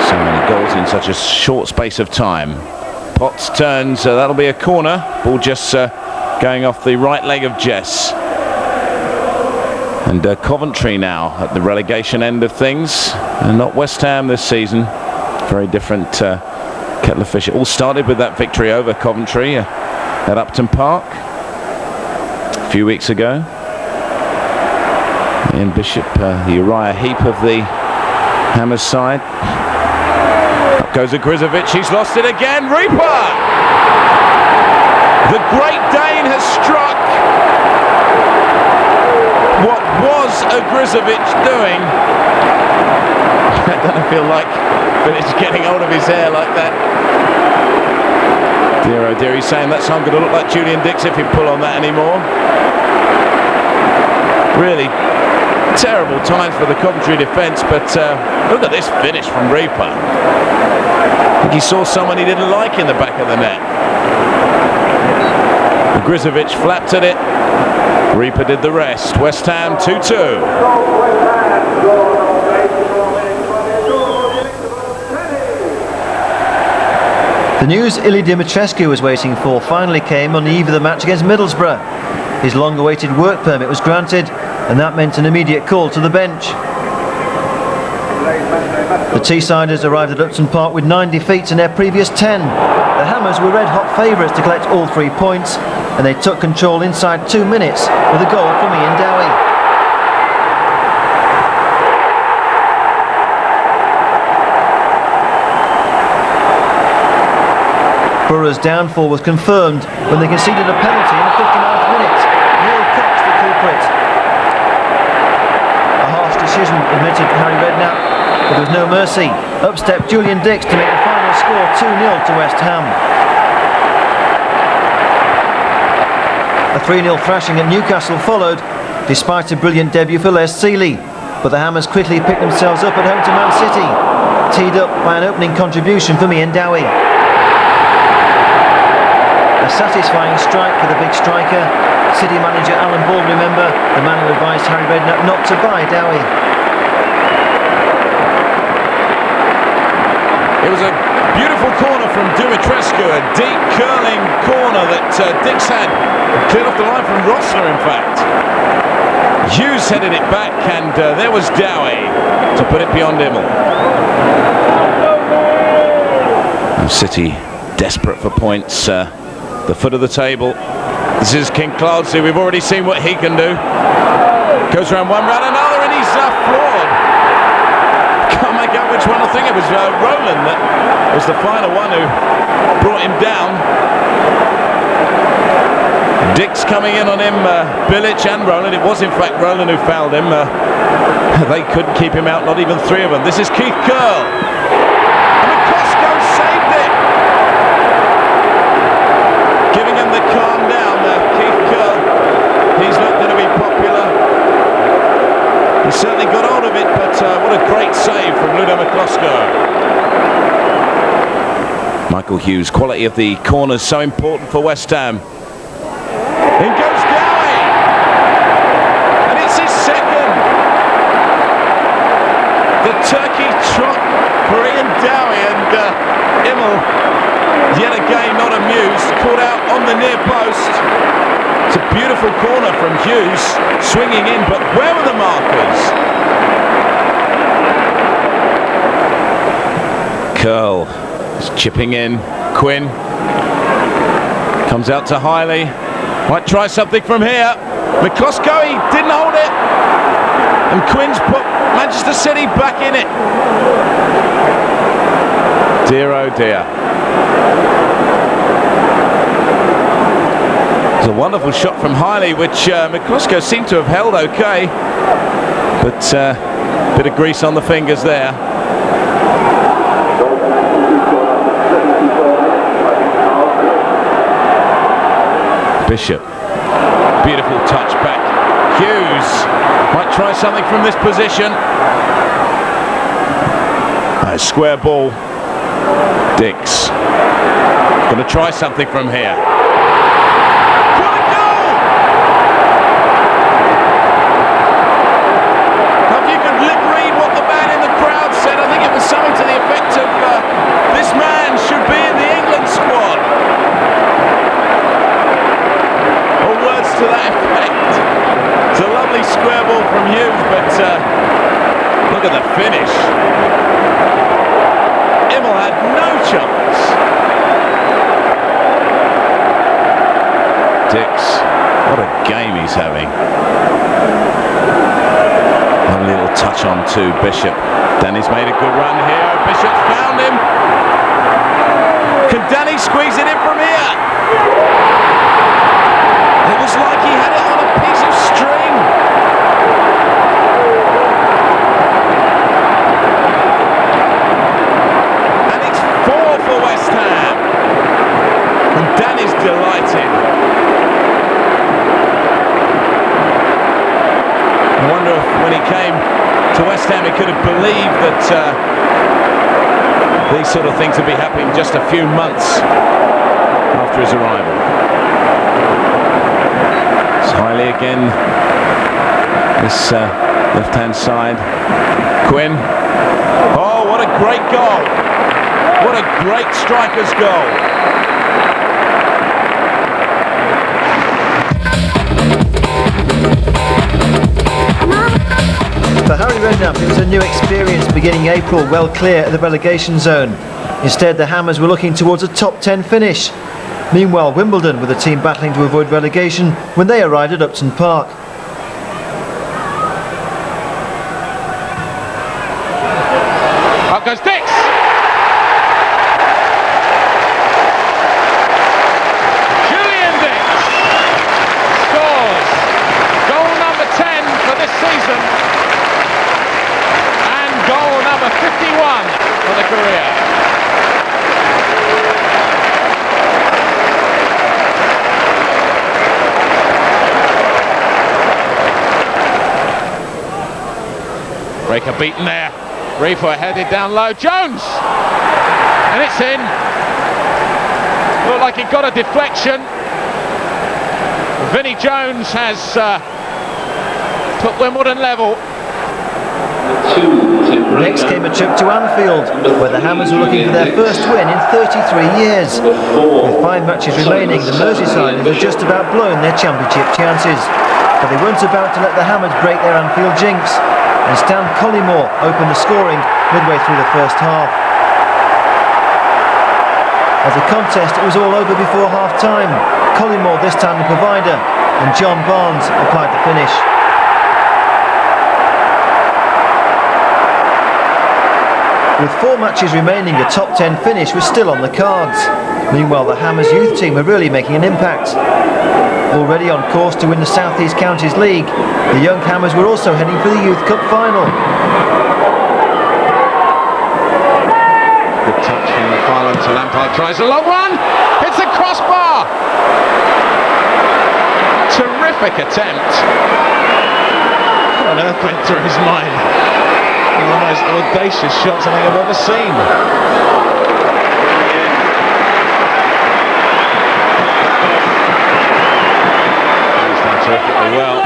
So many goals in such a short space of time. Potts turns, that'll be a corner. Ball just going off the right leg of Jess. And Coventry now at the relegation end of things, and not West Ham this season. Very different kettle of fish. It all started with that victory over Coventry at Upton Park a few weeks ago. Ian Bishop, the Uriah Heep of the Hammers side. Up goes Agrizovic, he's lost it again. Reaper! The Great Dane has struck. What was Agrizovic doing? I don't feel like, but it's getting hold of his hair like that. Dear oh dear, he's saying that's not going to look like Julian Dix if he pull on that anymore. Really terrible times for the Coventry defence, but look at this finish from Reaper. I think he saw someone he didn't like in the back of the net. Agrizovic flapped at it. Reaper did the rest. West Ham 2-2. The news Ili Dimitrescu was waiting for finally came on the eve of the match against Middlesbrough. His long-awaited work permit was granted, and that meant an immediate call to the bench. The Teessiders arrived at Upton Park with 9 defeats in their previous 10. The Hammers were red-hot favourites to collect all 3 points, and they took control inside 2 minutes with a goal from Ian Dowie. Borough's downfall was confirmed when they conceded a penalty in the 59th minute. Neil Cox the culprit. A harsh decision, admitted Harry Redknapp, but there was no mercy. Up stepped Julian Dix to make the final score 2-0 to West Ham. A 3-0 thrashing at Newcastle followed, despite a brilliant debut for Les Seeley. But the Hammers quickly picked themselves up at home to Man City, teed up by an opening contribution from Ian Dowie. A satisfying strike for the big striker. City manager Alan Ball, remember, the man who advised Harry Redknapp not to buy Dowie. It was a beautiful corner from Dimitrescu, a deep curling corner that Dix had cleared off the line from Rossler, in fact. Hughes headed it back, and there was Dowie to put it beyond Immel. And City desperate for points, the foot of the table. This is King Cloudsey. We've already seen what he can do. Goes around one, round another, and he's floored. Can't make out which one. I think it was Roland that was the final one who brought him down. Dix coming in on him, Bilic and Roland. It was in fact Roland who fouled him. They couldn't keep him out, not even 3 of them. This is Keith Curle. And McCosco saved it. Giving him the calm down. Keith Curle, he's not going to be popular. He certainly got hold of it, but what a great save from Ludo McCosco. Michael Hughes, quality of the corners so important for West Ham. In goes Dowie, and it's his second. The turkey trot for Ian Dowie, and Immel, yet again not amused, caught out on the near post. It's a beautiful corner from Hughes, swinging in, but where were the markers? Curle is chipping in. Quinn comes out to Hiley. Might try something from here. McCosco, he didn't hold it. And Quinn's put Manchester City back in it. Dear oh dear. It's a wonderful shot from Hiley, which McCosco seemed to have held okay. But a bit of grease on the fingers there. Bishop. Beautiful touch back. Hughes might try something from this position. Square ball. Dix. Going to try something from here. Something to the effect of this man should be in the England squad, or words to that effect. It's a lovely square ball from Hughes, but look at the finish. Immel had no chance. Dix, what a game he's having. A little touch on to Bishop. Danny's made a good run here. Bishop's found him. Can Danny squeeze it in from here? It was like he had it on a piece of string. And it's 4 for West Ham. And Danny's delighted. I wonder if when he came to West Ham he could have believed that these sort of things would be happening just a few months after his arrival. Smiley again, this left-hand side. Quinn. Oh, what a great goal! What a great striker's goal! For Harry Redknapp, it was a new experience beginning April, well clear of the relegation zone. Instead, the Hammers were looking towards a top 10 finish. Meanwhile, Wimbledon were the team battling to avoid relegation when they arrived at Upton Park. Up goes Dix! Julian Dix scores goal number 10 for this season. Goal number 51 for the career. Breaker beaten there. Reefer headed down low. Jones! And it's in. Looked like he got a deflection. Vinnie Jones has put Wimbledon level. Next came a trip to Anfield, where the Hammers were looking for their first win in 33 years. With 5 matches remaining, the Merseysiders had just about blown their championship chances. But they weren't about to let the Hammers break their Anfield jinx, and Stan Collymore opened the scoring midway through the first half. As a contest, it was all over before half-time. Collymore this time the provider, and John Barnes applied the finish. With 4 matches remaining, a top 10 finish was still on the cards. Meanwhile, the Hammers youth team were really making an impact. Already on course to win the South East Counties League, the young Hammers were also heading for the Youth Cup final. Good touch from McFarlane to Lampard, tries a long one, hits the crossbar! Terrific attempt. What on earth went through his mind? One of the most audacious shots I think I've ever seen. He's done terrifically well.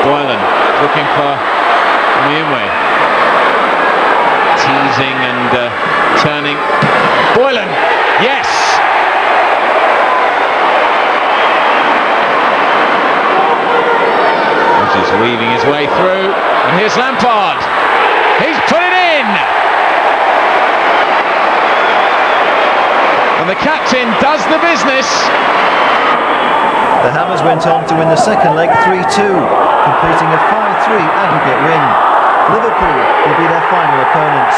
Boylan looking for Niumwe. Teasing and turning. Boylan, yes! He's weaving his way through, and here's Lampard. He's put it in! And the captain does the business. The Hammers went on to win the second leg 3-2, completing a 5-3 aggregate win. Liverpool will be their final opponents.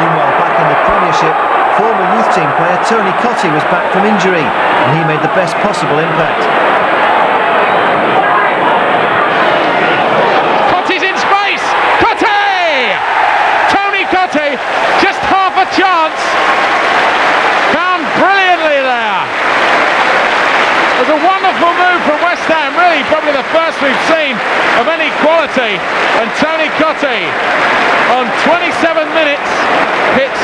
Meanwhile, back in the Premiership, former youth team player Tony Cottee was back from injury, and he made the best possible impact. Cottee's in space! Cottee! Tony Cottee just Cottee, and Tony Cottee on 27 minutes hits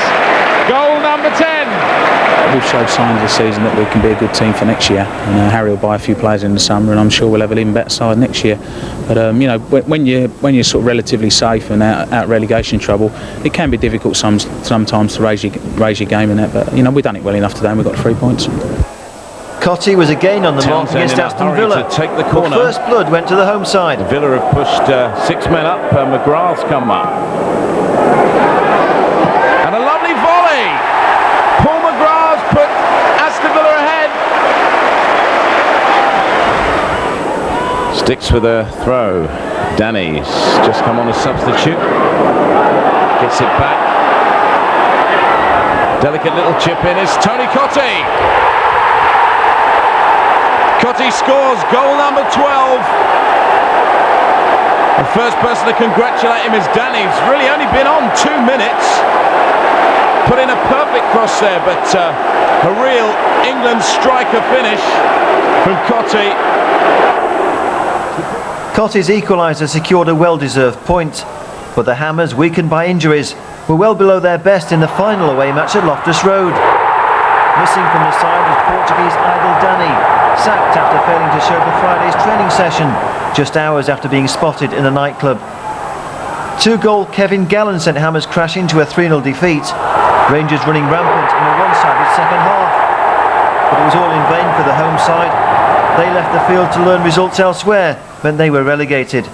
goal number 10. We've showed signs this season that we can be a good team for next year, and Harry will buy a few players in the summer, and I'm sure we'll have an even better side next year. But you know, when you're sort of relatively safe and out relegation trouble, it can be difficult sometimes to raise your game in that. But you know, we've done it well enough today, and we've got 3 points. Cottee was again on the mark Townsend against in a Aston hurry Villa. to take the corner. But first blood went to the home side. Villa have pushed 6 men up. McGrath's come up. And a lovely volley. Paul McGrath's put Aston Villa ahead. Sticks with a throw. Danny's just come on as substitute. Gets it back. Delicate little chip in is Tony Cottee. Cottee scores goal number 12. The first person to congratulate him is Danny. He's really only been on 2 minutes. Put in a perfect cross there, but a real England striker finish from Cottee. Cottee's equaliser secured a well-deserved point, but the Hammers, weakened by injuries, were well below their best in the final away match at Loftus Road. Missing from the side was Portuguese idol Danny, sacked after failing to show for Friday's training session, just hours after being spotted in a nightclub. 2-goal Kevin Gallen sent Hammers crashing to a 3-0 defeat, Rangers running rampant in a one-sided second half. But it was all in vain for the home side. They left the field to learn results elsewhere, when they were relegated.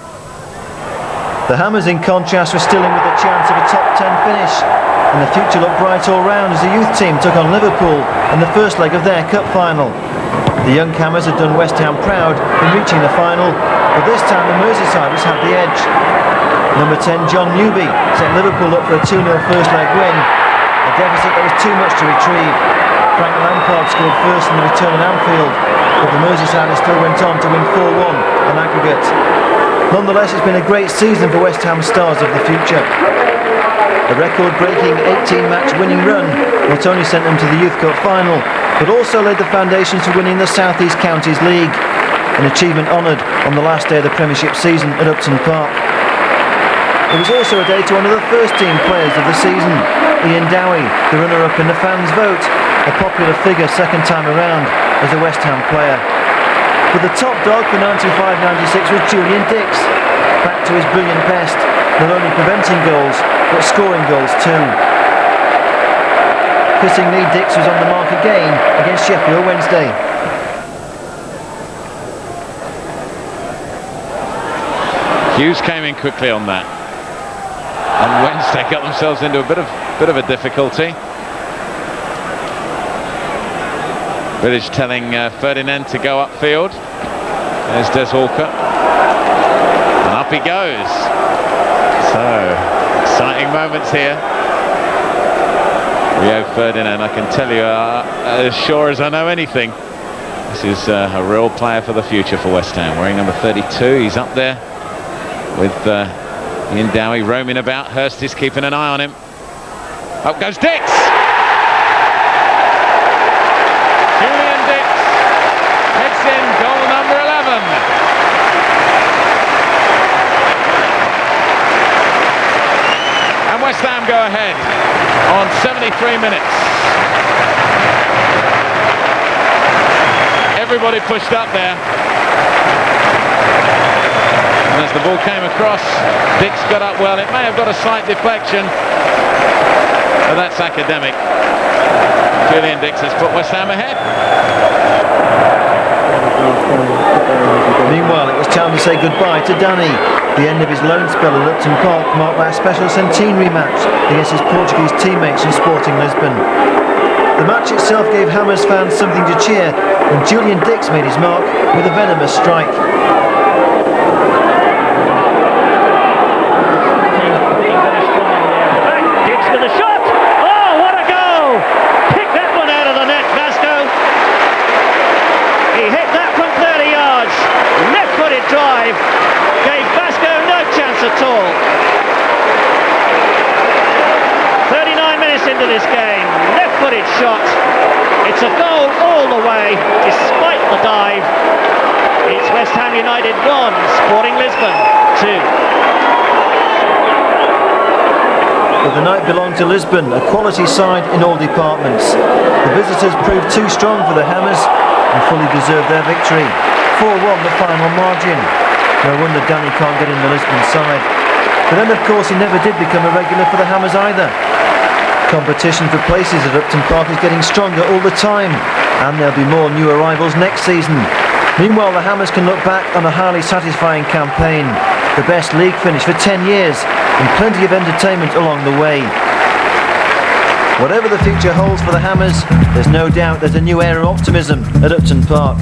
The Hammers, in contrast, were still in with a chance of a top 10 finish, and the future looked bright all round as the youth team took on Liverpool in the first leg of their cup final. The young Hammers had done West Ham proud in reaching the final, but this time the Merseysiders had the edge. Number 10 John Newby set Liverpool up for a 2-0 first leg win, a deficit that was too much to retrieve. Frank Lampard scored first in the return at Anfield, but the Merseysiders still went on to win 4-1 on aggregate. Nonetheless, it's been a great season for West Ham stars of the future. A record-breaking 18-match winning run not only sent them to the Youth Cup final, but also laid the foundations for winning the South East Counties League, an achievement honoured on the last day of the Premiership season at Upton Park. It was also a day to honour the first-team players of the season. Ian Dowie, the runner-up in the fans' vote, a popular figure second time around as a West Ham player. But the top dog for 95-96 was Julian Dix, back to his brilliant best, not only preventing goals, but scoring goals too. Fittingly, Dix was on the mark again against Sheffield Wednesday. Hughes came in quickly on that, and Wednesday got themselves into a bit of a difficulty. Village telling Ferdinand to go upfield. There's Des Walker, and up he goes. So exciting moments here. Rio Ferdinand, I can tell you, as sure as I know anything, this is a real player for the future for West Ham. Wearing number 32, he's up there with Ian Dowie roaming about. Hurst is keeping an eye on him. Up goes Dix! Julian Dix heads in goal number 11. And West Ham go ahead on 73 minutes. Everybody pushed up there. And as the ball came across, Dix got up well. It may have got a slight deflection, but that's academic. Julian Dix has put West Ham ahead. Meanwhile, it was time to say goodbye to Danny. The end of his loan spell at Upton Park marked by a special centenary match against his Portuguese teammates in Sporting Lisbon. The match itself gave Hammers fans something to cheer, and Julian Dix made his mark with a venomous strike. Dix with a shot! Oh, what a goal! Pick that one out of the net, Vasco. He hit that from 30 yards. Left-footed drive. Gave Vasco no chance at all. 39 minutes into this game. Left-footed shot. It's a goal all the way, despite the dive. It's West Ham United 1, Sporting Lisbon too. But the night belonged to Lisbon, a quality side in all departments. The visitors proved too strong for the Hammers and fully deserved their victory. 4-1 the final margin. No wonder Danny can't get in the Lisbon side. But then of course he never did become a regular for the Hammers either. Competition for places at Upton Park is getting stronger all the time, and there'll be more new arrivals next season. Meanwhile, the Hammers can look back on a highly satisfying campaign, the best league finish for 10 years, and plenty of entertainment along the way. Whatever the future holds for the Hammers, there's no doubt there's a new era of optimism at Upton Park.